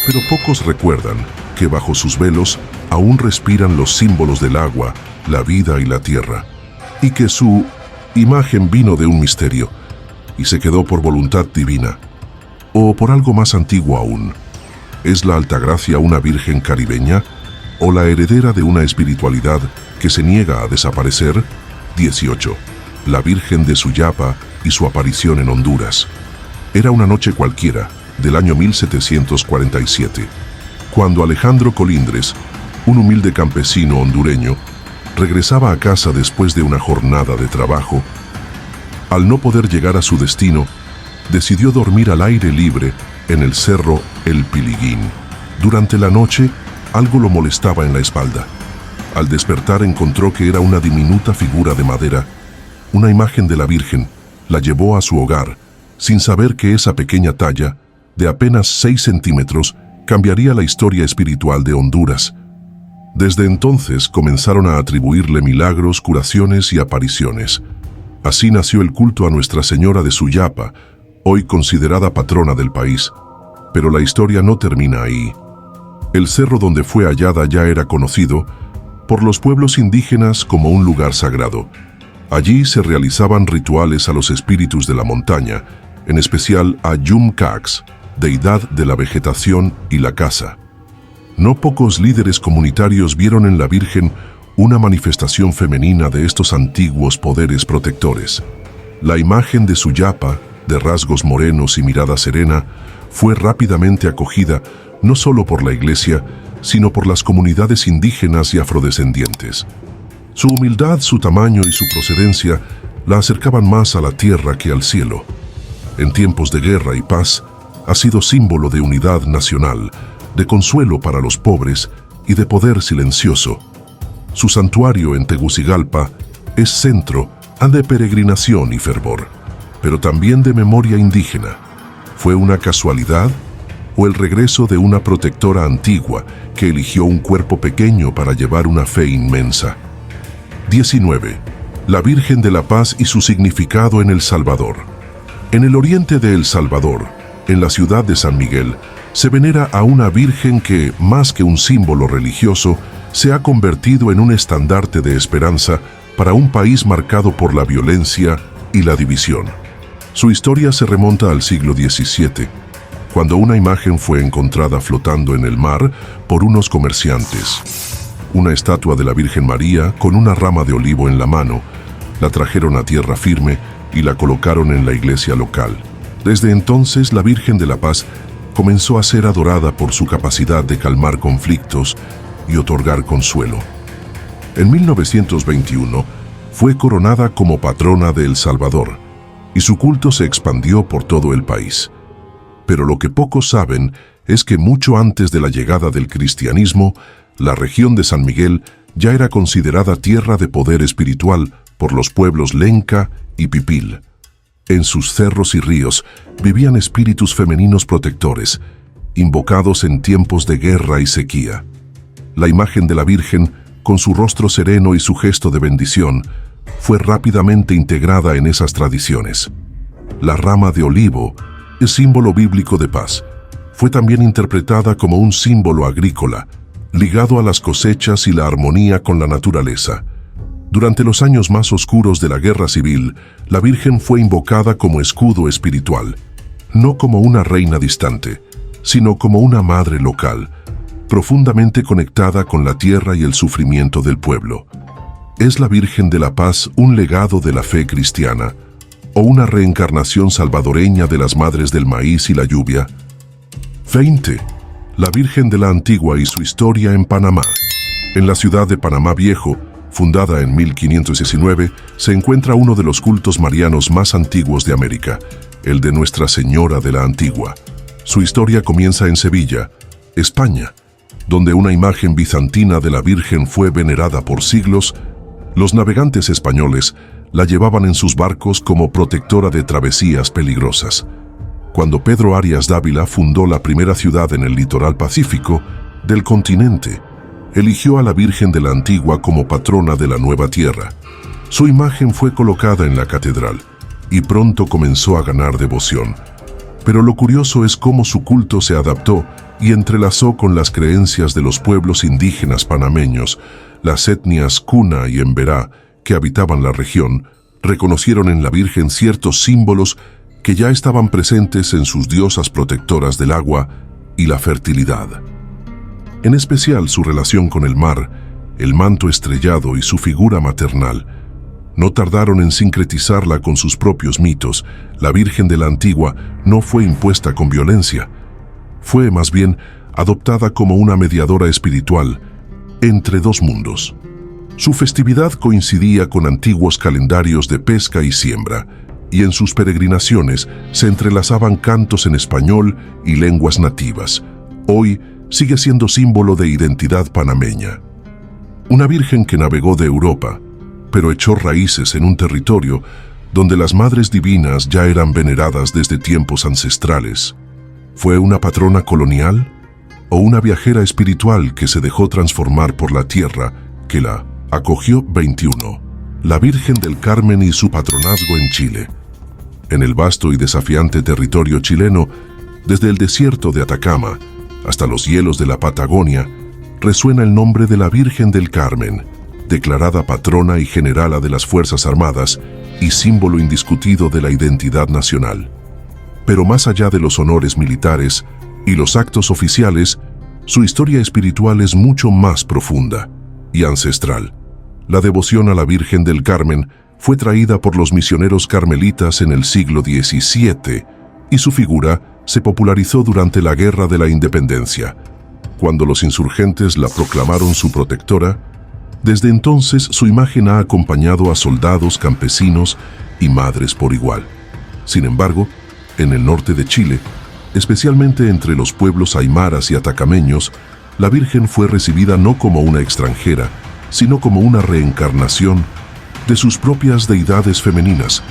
pero pocos recuerdan que bajo sus velos aún respiran los símbolos del agua, la vida y la tierra, y que su imagen vino de un misterio y se quedó por voluntad divina, o por algo más antiguo aún. ¿Es la Altagracia una virgen caribeña o la heredera de una espiritualidad que se niega a desaparecer? 18. La Virgen de Suyapa y su aparición en Honduras. Era una noche cualquiera, del año 1747, cuando Alejandro Colindres, un humilde campesino hondureño, regresaba a casa después de una jornada de trabajo. Al no poder llegar a su destino, decidió dormir al aire libre en el cerro El Piliguín. Durante la noche, algo lo molestaba en la espalda. Al despertar encontró que era una diminuta figura de madera. Una imagen de la Virgen la llevó a su hogar, sin saber que esa pequeña talla, de apenas 6 centímetros, cambiaría la historia espiritual de Honduras. Desde entonces comenzaron a atribuirle milagros, curaciones y apariciones. Así nació el culto a Nuestra Señora de Suyapa, hoy considerada patrona del país. Pero la historia no termina ahí. El cerro donde fue hallada ya era conocido por los pueblos indígenas como un lugar sagrado. Allí se realizaban rituales a los espíritus de la montaña, en especial a Yumcax, deidad de la vegetación y la caza. No pocos líderes comunitarios vieron en la Virgen una manifestación femenina de estos antiguos poderes protectores. La imagen de Suyapa, de rasgos morenos y mirada serena, fue rápidamente acogida no solo por la iglesia, sino por las comunidades indígenas y afrodescendientes. Su humildad, su tamaño y su procedencia la acercaban más a la tierra que al cielo. En tiempos de guerra y paz, ha sido símbolo de unidad nacional, de consuelo para los pobres y de poder silencioso. Su santuario en Tegucigalpa es centro de peregrinación y fervor, pero también de memoria indígena. ¿Fue una casualidad o el regreso de una protectora antigua que eligió un cuerpo pequeño para llevar una fe inmensa? 19. La Virgen de la Paz y su significado en El Salvador. En el oriente de El Salvador, en la ciudad de San Miguel, se venera a una Virgen que, más que un símbolo religioso, se ha convertido en un estandarte de esperanza para un país marcado por la violencia y la división. Su historia se remonta al siglo XVII, cuando una imagen fue encontrada flotando en el mar por unos comerciantes. Una estatua de la Virgen María con una rama de olivo en la mano, la trajeron a tierra firme y la colocaron en la iglesia local. Desde entonces, la Virgen de la Paz comenzó a ser adorada por su capacidad de calmar conflictos y otorgar consuelo. En 1921, fue coronada como patrona de El Salvador, y su culto se expandió por todo el país. Pero lo que pocos saben es que mucho antes de la llegada del cristianismo, la región de San Miguel ya era considerada tierra de poder espiritual por los pueblos Lenca y Pipil. En sus cerros y ríos vivían espíritus femeninos protectores, invocados en tiempos de guerra y sequía. La imagen de la Virgen, con su rostro sereno y su gesto de bendición, fue rápidamente integrada en esas tradiciones. La rama de olivo, el símbolo bíblico de paz, fue también interpretada como un símbolo agrícola, ligado a las cosechas y la armonía con la naturaleza. Durante los años más oscuros de la Guerra Civil, la Virgen fue invocada como escudo espiritual, no como una reina distante, sino como una madre local, profundamente conectada con la tierra y el sufrimiento del pueblo. ¿Es la Virgen de la Paz un legado de la fe cristiana o una reencarnación salvadoreña de las madres del maíz y la lluvia? 20. La Virgen de la Antigua y su historia en Panamá. En la ciudad de Panamá Viejo, fundada en 1519, se encuentra uno de los cultos marianos más antiguos de América, el de Nuestra Señora de la Antigua. Su historia comienza en Sevilla, España, donde una imagen bizantina de la Virgen fue venerada por siglos. Los navegantes españoles la llevaban en sus barcos como protectora de travesías peligrosas. Cuando Pedro Arias Dávila fundó la primera ciudad en el litoral pacífico del continente, eligió a la Virgen de la Antigua como patrona de la nueva tierra. Su imagen fue colocada en la catedral y pronto comenzó a ganar devoción. Pero lo curioso es cómo su culto se adaptó y entrelazó con las creencias de los pueblos indígenas panameños. Las etnias Cuna y Emberá, que habitaban la región, reconocieron en la Virgen ciertos símbolos que ya estaban presentes en sus diosas protectoras del agua y la fertilidad. En especial su relación con el mar, el manto estrellado y su figura maternal. No tardaron en sincretizarla con sus propios mitos. La Virgen de la Antigua no fue impuesta con violencia. Fue más bien adoptada como una mediadora espiritual entre dos mundos. Su festividad coincidía con antiguos calendarios de pesca y siembra, y en sus peregrinaciones se entrelazaban cantos en español y lenguas nativas. Hoy sigue siendo símbolo de identidad panameña. Una Virgen que navegó de Europa, pero echó raíces en un territorio donde las madres divinas ya eran veneradas desde tiempos ancestrales. ¿Fue una patrona colonial o una viajera espiritual que se dejó transformar por la tierra que la acogió? 21. La Virgen del Carmen y su patronazgo en Chile. En el vasto y desafiante territorio chileno, desde el desierto de Atacama hasta los hielos de la Patagonia, resuena el nombre de la Virgen del Carmen, declarada patrona y generala de las Fuerzas Armadas y símbolo indiscutido de la identidad nacional. Pero más allá de los honores militares y los actos oficiales, su historia espiritual es mucho más profunda y ancestral. La devoción a la Virgen del Carmen fue traída por los misioneros carmelitas en el siglo XVII y su figura se popularizó durante la Guerra de la Independencia, cuando los insurgentes la proclamaron su protectora. Desde entonces su imagen ha acompañado a soldados, campesinos y madres por igual. Sin embargo, en el norte de Chile, especialmente entre los pueblos aymaras y atacameños, la Virgen fue recibida no como una extranjera, sino como una reencarnación de sus propias deidades femeninas,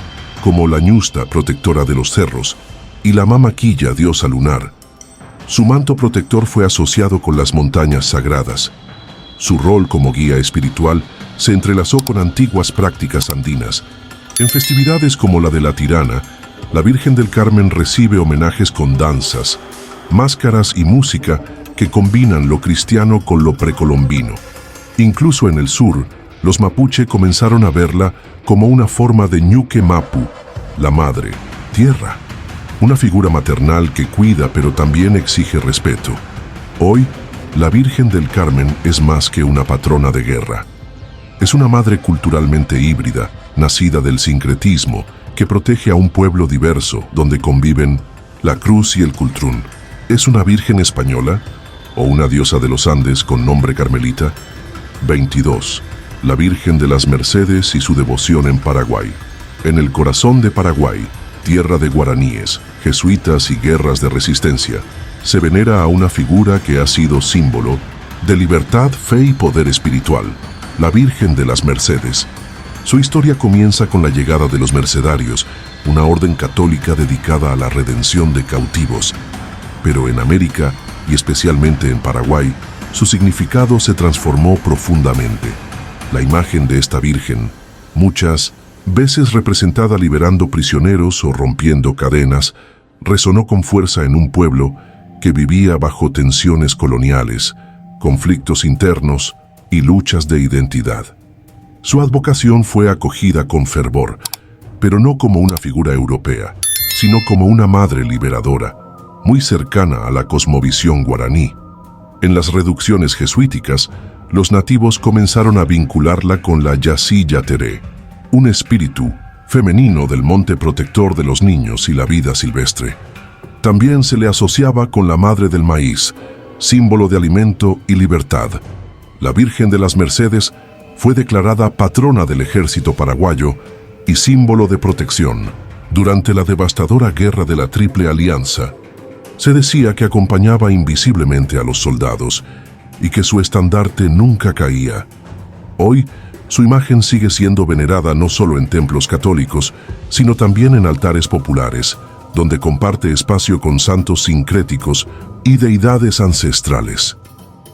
como la ñusta, protectora de los cerros, y la mamaquilla, diosa lunar. Su manto protector fue asociado con las montañas sagradas. Su rol como guía espiritual se entrelazó con antiguas prácticas andinas. En festividades como la de la Tirana, la Virgen del Carmen recibe homenajes con danzas, máscaras y música que combinan lo cristiano con lo precolombino. Incluso en el sur, los mapuche comenzaron a verla como una forma de Ñuque Mapu, la madre, tierra, una figura maternal que cuida pero también exige respeto. Hoy, la Virgen del Carmen es más que una patrona de guerra. Es una madre culturalmente híbrida, nacida del sincretismo, que protege a un pueblo diverso donde conviven la cruz y el cultrún. ¿Es una virgen española o una diosa de los Andes con nombre carmelita? 22. La Virgen de las Mercedes y su devoción en Paraguay. En el corazón de Paraguay, tierra de guaraníes, jesuitas y guerras de resistencia, se venera a una figura que ha sido símbolo de libertad, fe y poder espiritual, la Virgen de las Mercedes. Su historia comienza con la llegada de los mercedarios, una orden católica dedicada a la redención de cautivos. Pero en América, y especialmente en Paraguay, su significado se transformó profundamente. La imagen de esta Virgen, muchas veces representada liberando prisioneros o rompiendo cadenas, resonó con fuerza en un pueblo que vivía bajo tensiones coloniales, conflictos internos y luchas de identidad. Su advocación fue acogida con fervor, pero no como una figura europea, sino como una madre liberadora, muy cercana a la cosmovisión guaraní. En las reducciones jesuíticas, los nativos comenzaron a vincularla con la Yací Yateré, un espíritu femenino del monte protector de los niños y la vida silvestre. También se le asociaba con la madre del maíz, símbolo de alimento y libertad. La Virgen de las Mercedes fue declarada patrona del ejército paraguayo y símbolo de protección. Durante la devastadora guerra de la Triple Alianza, se decía que acompañaba invisiblemente a los soldados y que su estandarte nunca caía. Hoy, su imagen sigue siendo venerada no solo en templos católicos, sino también en altares populares, donde comparte espacio con santos sincréticos y deidades ancestrales.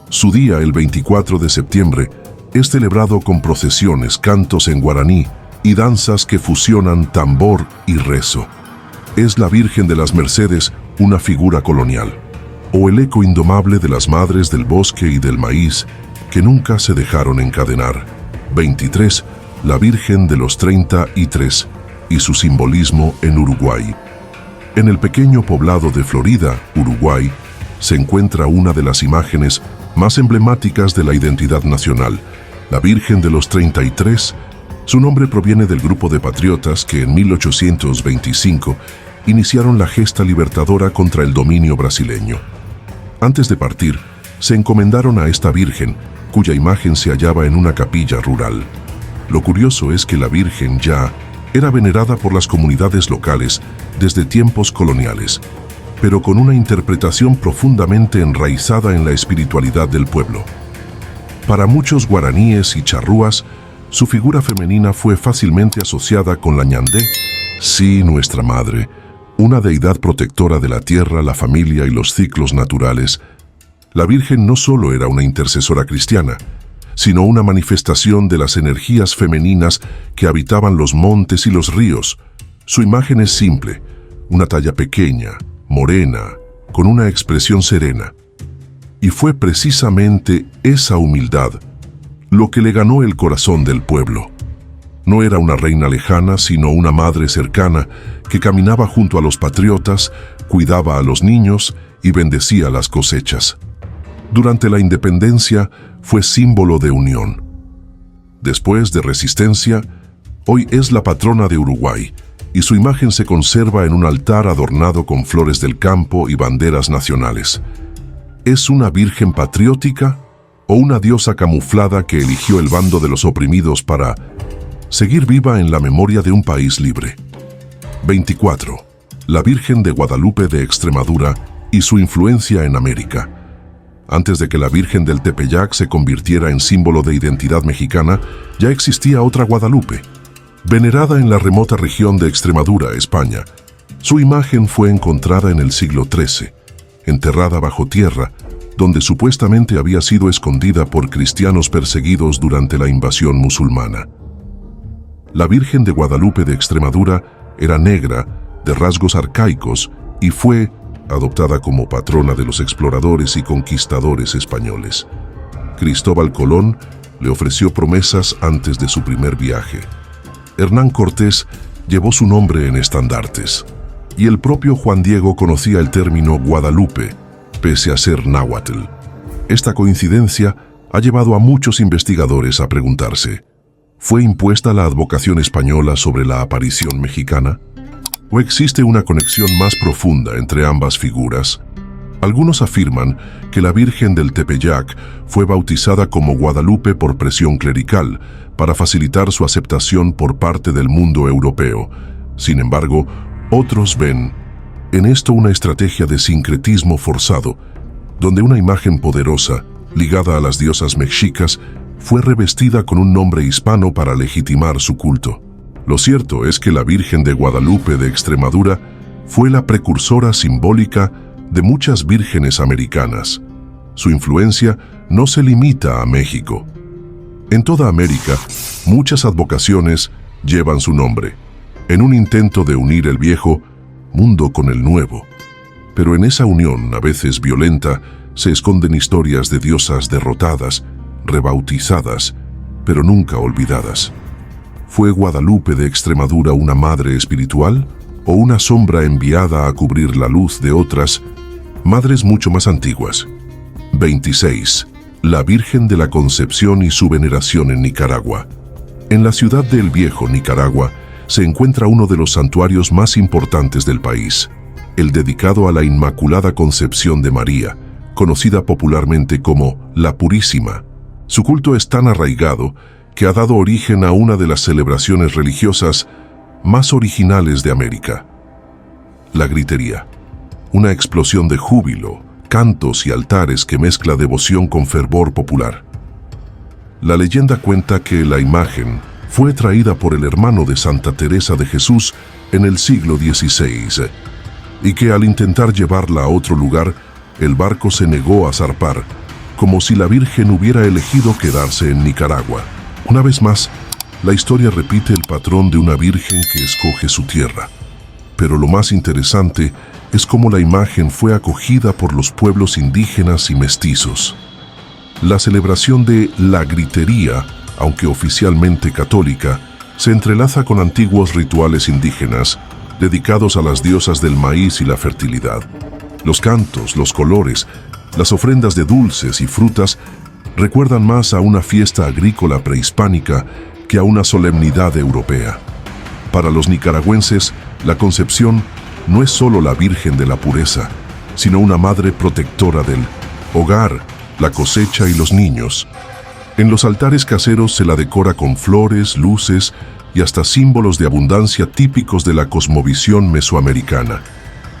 Su día, el 24 de septiembre, es celebrado con procesiones, cantos en guaraní y danzas que fusionan tambor y rezo. ¿Es la Virgen de las Mercedes una figura colonial, o el eco indomable de las madres del bosque y del maíz que nunca se dejaron encadenar? 23. La Virgen de los 33 y su simbolismo en Uruguay. En el pequeño poblado de Florida, Uruguay, se encuentra una de las imágenes más emblemáticas de la identidad nacional, la Virgen de los 33. Su nombre proviene del grupo de patriotas que en 1825 iniciaron la gesta libertadora contra el dominio brasileño. Antes de partir, se encomendaron a esta Virgen, cuya imagen se hallaba en una capilla rural. Lo curioso es que la Virgen ya era venerada por las comunidades locales desde tiempos coloniales, pero con una interpretación profundamente enraizada en la espiritualidad del pueblo. Para muchos guaraníes y charrúas, su figura femenina fue fácilmente asociada con la ñandé, sí, nuestra madre, una deidad protectora de la tierra, la familia y los ciclos naturales. La Virgen no solo era una intercesora cristiana, sino una manifestación de las energías femeninas que habitaban los montes y los ríos. Su imagen es simple, una talla pequeña, morena, con una expresión serena. Y fue precisamente esa humildad lo que le ganó el corazón del pueblo. No era una reina lejana, sino una madre cercana que caminaba junto a los patriotas, cuidaba a los niños y bendecía las cosechas. Durante la independencia fue símbolo de unión. Después de resistencia, Hoy es la patrona de Uruguay y su imagen se conserva en un altar adornado con flores del campo y banderas nacionales. ¿Es una virgen patriótica o una diosa camuflada que eligió el bando de los oprimidos para seguir viva en la memoria de un país libre? 24. La Virgen de Guadalupe de Extremadura y su influencia en América. Antes de que la Virgen del Tepeyac se convirtiera en símbolo de identidad mexicana, ya existía otra Guadalupe, venerada en la remota región de Extremadura, España. Su imagen fue encontrada en el siglo XIII, enterrada bajo tierra, donde supuestamente había sido escondida por cristianos perseguidos durante la invasión musulmana. La Virgen de Guadalupe de Extremadura era negra, de rasgos arcaicos, y fue adoptada como patrona de los exploradores y conquistadores españoles. Cristóbal Colón le ofreció promesas antes de su primer viaje. Hernán Cortés llevó su nombre en estandartes, y el propio Juan Diego conocía el término Guadalupe, pese a ser náhuatl. Esta coincidencia ha llevado a muchos investigadores a preguntarse: ¿fue impuesta la advocación española sobre la aparición mexicana? ¿O existe una conexión más profunda entre ambas figuras? Algunos afirman que la Virgen del Tepeyac fue bautizada como Guadalupe por presión clerical para facilitar su aceptación por parte del mundo europeo. Sin embargo, otros ven en esto una estrategia de sincretismo forzado, donde una imagen poderosa, ligada a las diosas mexicas, fue revestida con un nombre hispano para legitimar su culto. Lo cierto es que la Virgen de Guadalupe de Extremadura fue la precursora simbólica de muchas vírgenes americanas. Su influencia no se limita a México. En toda América, muchas advocaciones llevan su nombre, en un intento de unir el viejo mundo con el nuevo. Pero en esa unión, a veces violenta, se esconden historias de diosas derrotadas, rebautizadas, pero nunca olvidadas. ¿Fue Guadalupe de Extremadura una madre espiritual o una sombra enviada a cubrir la luz de otras madres mucho más antiguas? 26. La Virgen de la Concepción y su veneración en Nicaragua. En la ciudad de El Viejo, Nicaragua, se encuentra uno de los santuarios más importantes del país, el dedicado a la Inmaculada Concepción de María, conocida popularmente como la Purísima. Su culto es tan arraigado que ha dado origen a una de las celebraciones religiosas más originales de América: la gritería, una explosión de júbilo, cantos y altares que mezcla devoción con fervor popular. La leyenda cuenta que la imagen fue traída por el hermano de Santa Teresa de Jesús en el siglo XVI, y que al intentar llevarla a otro lugar, el barco se negó a zarpar, como si la Virgen hubiera elegido quedarse en Nicaragua. Una vez más, la historia repite el patrón de una virgen que escoge su tierra. Pero lo más interesante es cómo la imagen fue acogida por los pueblos indígenas y mestizos. La celebración de la gritería, aunque oficialmente católica, se entrelaza con antiguos rituales indígenas dedicados a las diosas del maíz y la fertilidad. Los cantos, los colores, las ofrendas de dulces y frutas recuerdan más a una fiesta agrícola prehispánica que a una solemnidad europea. Para los nicaragüenses, la Concepción no es solo la Virgen de la Pureza, sino una madre protectora del hogar, la cosecha y los niños. En los altares caseros se la decora con flores, luces y hasta símbolos de abundancia típicos de la cosmovisión mesoamericana.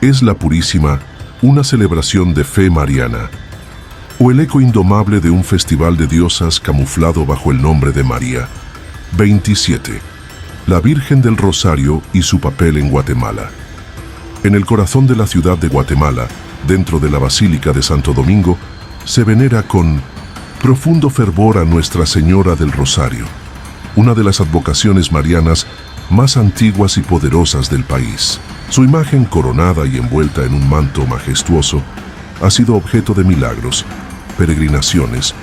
¿Es la Purísima una celebración de fe mariana, o el eco indomable de un festival de diosas camuflado bajo el nombre de María? 27. La Virgen del Rosario y su papel en Guatemala. En el corazón de la ciudad de Guatemala, dentro de la Basílica de Santo Domingo, se venera con profundo fervor a Nuestra Señora del Rosario, una de las advocaciones marianas más antiguas y poderosas del país. Su imagen, coronada y envuelta en un manto majestuoso, ha sido objeto de milagros, peregrinaciones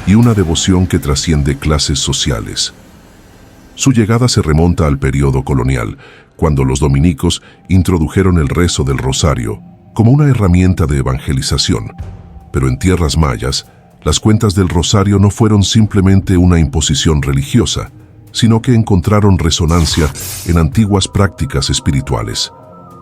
y una devoción que trasciende clases sociales. Su llegada se remonta al periodo colonial, cuando los dominicos introdujeron el rezo del rosario como una herramienta de evangelización. Pero en tierras mayas, las cuentas del rosario no fueron simplemente una imposición religiosa, sino que encontraron resonancia en antiguas prácticas espirituales.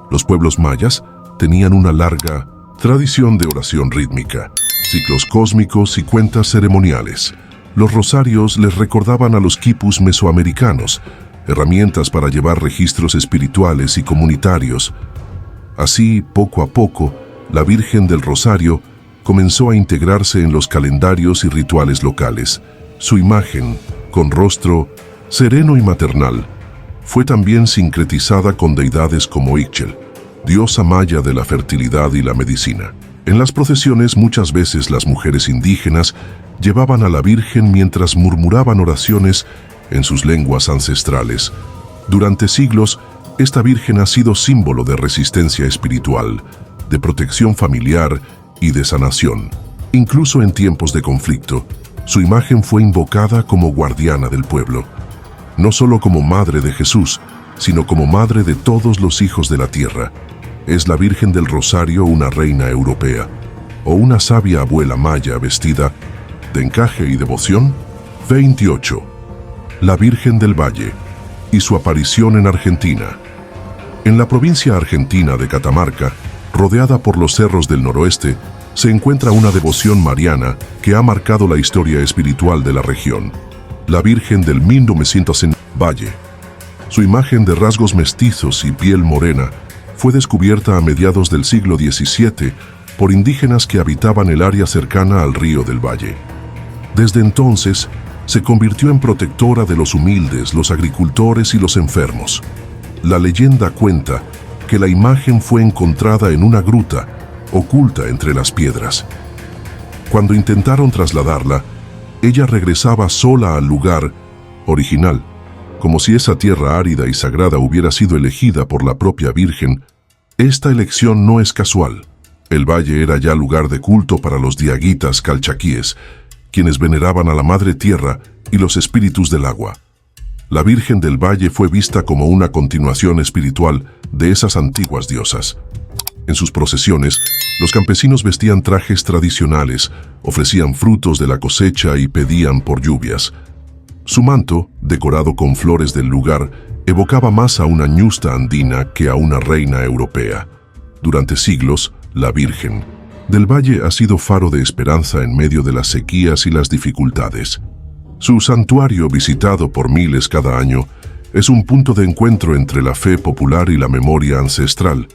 Los pueblos mayas tenían una larga tradición de oración rítmica, ciclos cósmicos y cuentas ceremoniales. Los rosarios les recordaban a los quipus mesoamericanos, herramientas para llevar registros espirituales y comunitarios. Así, poco a poco, la Virgen del Rosario comenzó a integrarse en los calendarios y rituales locales. Su imagen, con rostro sereno y maternal, fue también sincretizada con deidades como Ixchel, diosa maya de la fertilidad y la medicina. En las procesiones muchas veces las mujeres indígenas llevaban a la Virgen mientras murmuraban oraciones en sus lenguas ancestrales. Durante siglos, esta Virgen ha sido símbolo de resistencia espiritual, de protección familiar y de sanación. Incluso en tiempos de conflicto, su imagen fue invocada como guardiana del pueblo, no solo como madre de Jesús, sino como madre de todos los hijos de la tierra. ¿Es la Virgen del Rosario una reina europea o una sabia abuela maya vestida de encaje y devoción? 28. La Virgen del Valle y su aparición en Argentina. En la provincia argentina de Catamarca, rodeada por los cerros del noroeste, se encuentra una devoción mariana que ha marcado la historia espiritual de la región. La Virgen del 1900 en Valle. Su imagen de rasgos mestizos y piel morena fue descubierta a mediados del siglo XVII por indígenas que habitaban el área cercana al río del Valle. Desde entonces, se convirtió en protectora de los humildes, los agricultores y los enfermos. La leyenda cuenta que la imagen fue encontrada en una gruta, oculta entre las piedras. Cuando intentaron trasladarla, ella regresaba sola al lugar original, como si esa tierra árida y sagrada hubiera sido elegida por la propia Virgen. Esta elección no es casual. El valle era ya lugar de culto para los diaguitas calchaquíes, quienes veneraban a la Madre Tierra y los espíritus del agua. La Virgen del Valle fue vista como una continuación espiritual de esas antiguas diosas. En sus procesiones, los campesinos vestían trajes tradicionales, ofrecían frutos de la cosecha y pedían por lluvias. Su manto, decorado con flores del lugar, evocaba más a una ñusta andina que a una reina europea. Durante siglos, la Virgen del Valle ha sido faro de esperanza en medio de las sequías y las dificultades. Su santuario, visitado por miles cada año, es un punto de encuentro entre la fe popular y la memoria ancestral.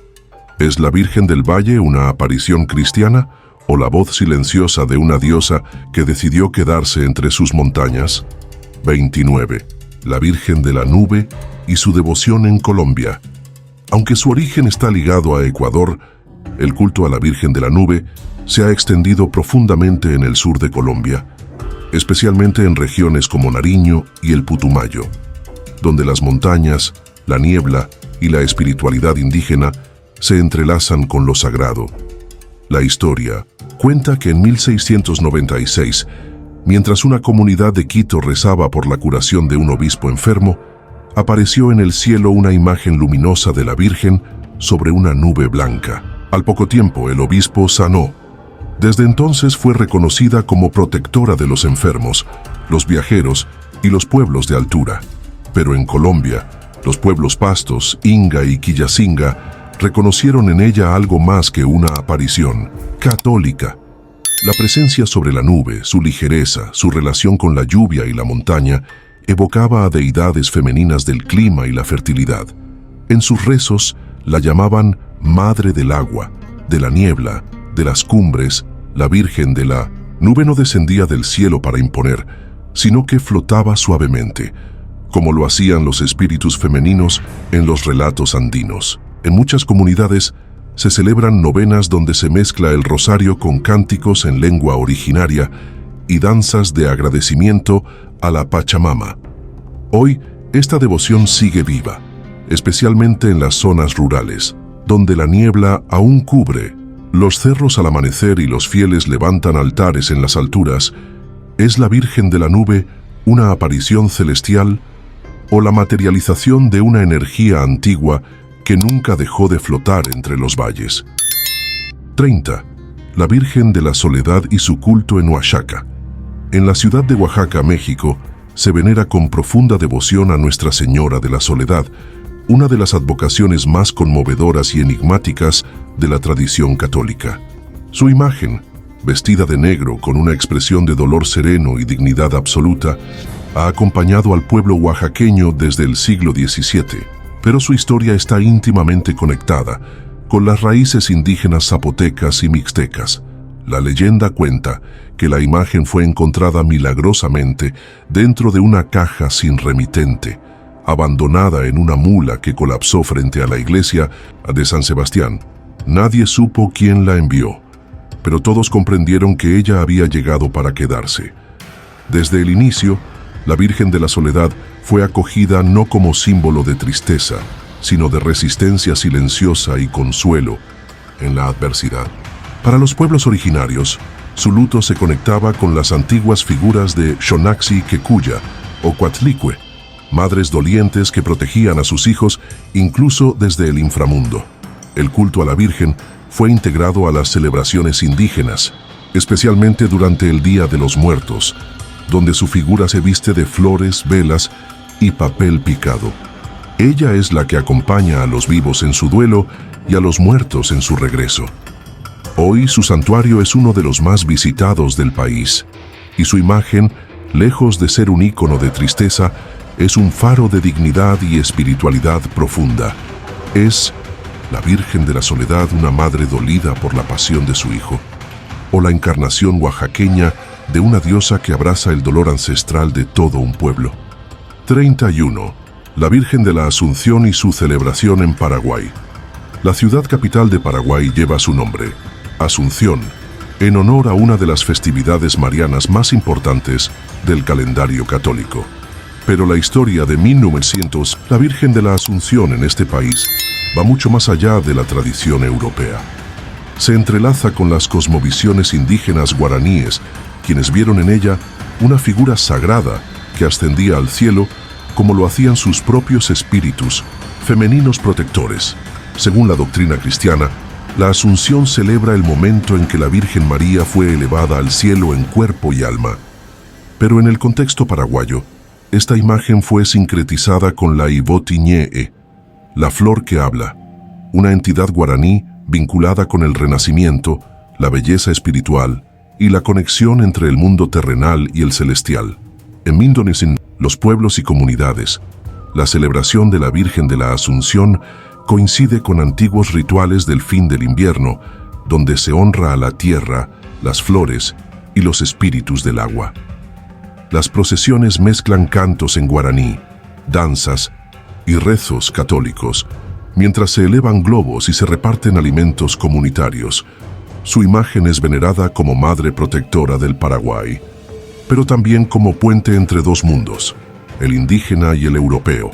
¿Es la Virgen del Valle una aparición cristiana o la voz silenciosa de una diosa que decidió quedarse entre sus montañas? 29. La Virgen de la Nube y su devoción en Colombia. Aunque su origen está ligado a Ecuador, el culto a la Virgen de la Nube se ha extendido profundamente en el sur de Colombia, especialmente en regiones como Nariño y el Putumayo, donde las montañas, la niebla y la espiritualidad indígena se entrelazan con lo sagrado. La historia cuenta que en 1696, mientras una comunidad de Quito rezaba por la curación de un obispo enfermo, apareció en el cielo una imagen luminosa de la Virgen sobre una nube blanca. Al poco tiempo, el obispo sanó. Desde entonces fue reconocida como protectora de los enfermos, los viajeros y los pueblos de altura. Pero en Colombia, los pueblos pastos, Inga y Quillacinga, reconocieron en ella algo más que una aparición católica. La presencia sobre la nube, su ligereza, su relación con la lluvia y la montaña, evocaba a deidades femeninas del clima y la fertilidad. En sus rezos la llamaban Madre del Agua, de la niebla, de las cumbres. La Virgen de la Nube no descendía del cielo para imponer, sino que flotaba suavemente, como lo hacían los espíritus femeninos en los relatos andinos. En muchas comunidades se celebran novenas donde se mezcla el rosario con cánticos en lengua originaria y danzas de agradecimiento a la Pachamama. Hoy, esta devoción sigue viva, especialmente en las zonas rurales, donde la niebla aún cubre los cerros al amanecer y los fieles levantan altares en las alturas. ¿Es la Virgen de la Nube una aparición celestial o la materialización de una energía antigua que nunca dejó de flotar entre los valles? 30. La Virgen de la Soledad y su culto en Oaxaca. En la ciudad de Oaxaca, México, se venera con profunda devoción a Nuestra Señora de la Soledad, una de las advocaciones más conmovedoras y enigmáticas de la tradición católica. Su imagen, vestida de negro con una expresión de dolor sereno y dignidad absoluta, ha acompañado al pueblo oaxaqueño desde el siglo XVII, pero su historia está íntimamente conectada con las raíces indígenas zapotecas y mixtecas. La leyenda cuenta que la imagen fue encontrada milagrosamente dentro de una caja sin remitente, abandonada en una mula que colapsó frente a la iglesia de San Sebastián. Nadie supo quién la envió, pero todos comprendieron que ella había llegado para quedarse. Desde el inicio, la Virgen de la Soledad fue acogida no como símbolo de tristeza, sino de resistencia silenciosa y consuelo en la adversidad. Para los pueblos originarios, su luto se conectaba con las antiguas figuras de Xonaxi Quecuya o Coatlicue, madres dolientes que protegían a sus hijos incluso desde el inframundo. El culto a la Virgen fue integrado a las celebraciones indígenas, especialmente durante el Día de los Muertos, donde su figura se viste de flores, velas y papel picado. Ella es la que acompaña a los vivos en su duelo y a los muertos en su regreso. Hoy su santuario es uno de los más visitados del país, y su imagen, lejos de ser un ícono de tristeza, es un faro de dignidad y espiritualidad profunda. Es la Virgen de la Soledad, una madre dolida por la pasión de su hijo, o la encarnación oaxaqueña de una diosa que abraza el dolor ancestral de todo un pueblo. 31. La Virgen de la Asunción y su celebración en Paraguay. La ciudad capital de Paraguay lleva su nombre, Asunción, en honor a una de las festividades marianas más importantes del calendario católico. Pero la historia de 1900, la Virgen de la Asunción en este país, va mucho más allá de la tradición europea. Se entrelaza con las cosmovisiones indígenas guaraníes, quienes vieron en ella una figura sagrada que ascendía al cielo como lo hacían sus propios espíritus, femeninos protectores. Según la doctrina cristiana, la Asunción celebra el momento en que la Virgen María fue elevada al cielo en cuerpo y alma. Pero en el contexto paraguayo, esta imagen fue sincretizada con la Ibotiñee, la flor que habla, una entidad guaraní vinculada con el renacimiento, la belleza espiritual y la conexión entre el mundo terrenal y el celestial. En Mindonesin, los pueblos y comunidades, la celebración de la Virgen de la Asunción coincide con antiguos rituales del fin del invierno, donde se honra a la tierra, las flores y los espíritus del agua. Las procesiones mezclan cantos en guaraní, danzas y rezos católicos, mientras se elevan globos y se reparten alimentos comunitarios. Su imagen es venerada como madre protectora del Paraguay, pero también como puente entre dos mundos, el indígena y el europeo,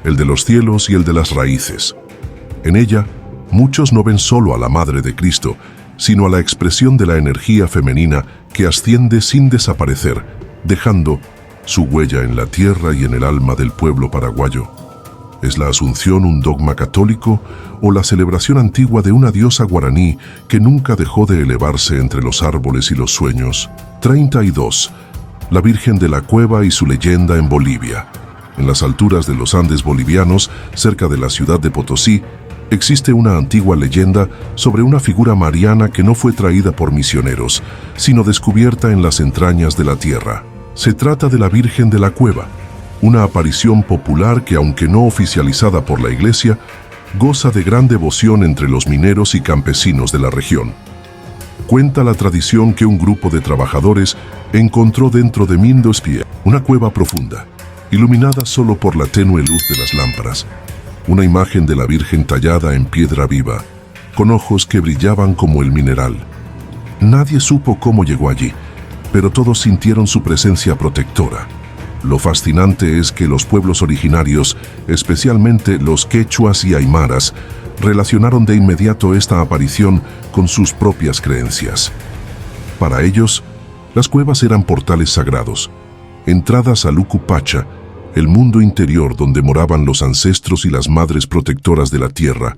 el de los cielos y el de las raíces. En ella, muchos no ven solo a la Madre de Cristo, sino a la expresión de la energía femenina que asciende sin desaparecer, dejando su huella en la tierra y en el alma del pueblo paraguayo. ¿Es la Asunción un dogma católico o la celebración antigua de una diosa guaraní que nunca dejó de elevarse entre los árboles y los sueños? 32. La Virgen de la Cueva y su leyenda en Bolivia. En las alturas de los Andes bolivianos, cerca de la ciudad de Potosí, existe una antigua leyenda sobre una figura mariana que no fue traída por misioneros, sino descubierta en las entrañas de la tierra. Se trata de la Virgen de la Cueva, una aparición popular que, aunque no oficializada por la Iglesia, goza de gran devoción entre los mineros y campesinos de la región. Cuenta la tradición que un grupo de trabajadores encontró dentro de Mindospie una cueva profunda, iluminada solo por la tenue luz de las lámparas, una imagen de la Virgen tallada en piedra viva, con ojos que brillaban como el mineral. Nadie supo cómo llegó allí, pero todos sintieron su presencia protectora. Lo fascinante es que los pueblos originarios, especialmente los quechuas y aymaras, relacionaron de inmediato esta aparición con sus propias creencias. Para ellos, las cuevas eran portales sagrados, entradas al Ucupacha, el mundo interior donde moraban los ancestros y las madres protectoras de la tierra.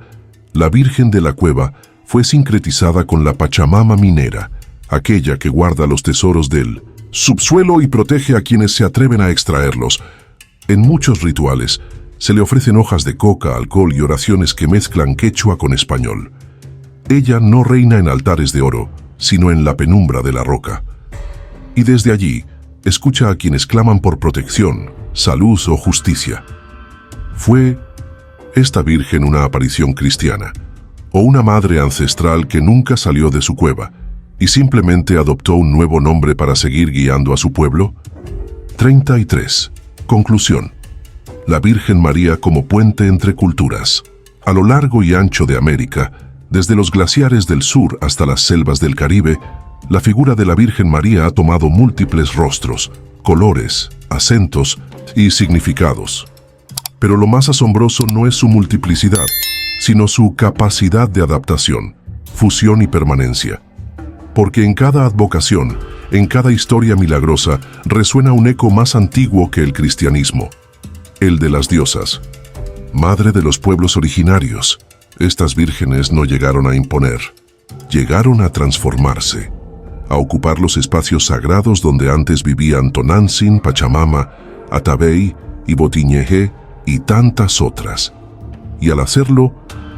La Virgen de la Cueva fue sincretizada con la Pachamama minera, aquella que guarda los tesoros del subsuelo y protege a quienes se atreven a extraerlos. En muchos rituales se le ofrecen hojas de coca, alcohol y oraciones que mezclan quechua con español. Ella no reina en altares de oro, sino en la penumbra de la roca. Y desde allí, escucha a quienes claman por protección, salud o justicia. ¿Fue esta virgen una aparición cristiana, o una madre ancestral que nunca salió de su cueva y simplemente adoptó un nuevo nombre para seguir guiando a su pueblo? 33. Conclusión. La Virgen María como puente entre culturas. A lo largo y ancho de América, desde los glaciares del sur hasta las selvas del Caribe, la figura de la Virgen María ha tomado múltiples rostros, colores, acentos y significados. Pero lo más asombroso no es su multiplicidad, sino su capacidad de adaptación, fusión y permanencia. Porque en cada advocación, en cada historia milagrosa, resuena un eco más antiguo que el cristianismo, el de las diosas. Madre de los pueblos originarios, estas vírgenes no llegaron a imponer, llegaron a transformarse, a ocupar los espacios sagrados donde antes vivían Tonantzin, Pachamama, Atabey, Ibotiñeje y tantas otras. Y al hacerlo,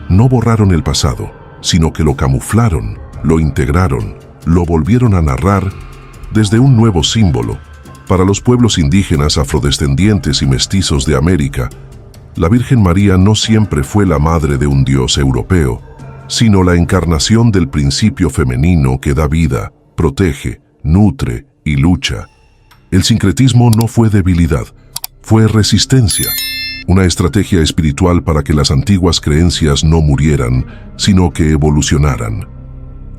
no borraron el pasado, sino que lo camuflaron, lo integraron, lo volvieron a narrar desde un nuevo símbolo. Para los pueblos indígenas, afrodescendientes y mestizos de América, la Virgen María no siempre fue la madre de un dios europeo, sino la encarnación del principio femenino que da vida, protege, nutre y lucha. El sincretismo no fue debilidad, fue resistencia, una estrategia espiritual para que las antiguas creencias no murieran, sino que evolucionaran.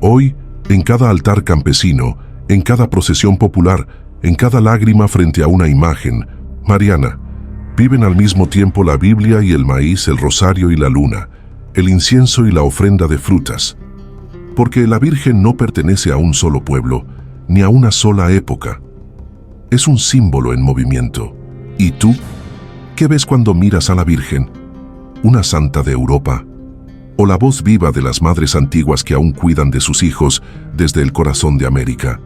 Hoy, en cada altar campesino, en cada procesión popular, en cada lágrima frente a una imagen mariana, viven al mismo tiempo la Biblia y el maíz, el rosario y la luna, el incienso y la ofrenda de frutas. Porque la Virgen no pertenece a un solo pueblo, ni a una sola época. Es un símbolo en movimiento. ¿Y tú? ¿Qué ves cuando miras a la Virgen? ¿Una santa de Europa? ¿O la voz viva de las madres antiguas que aún cuidan de sus hijos desde el corazón de América?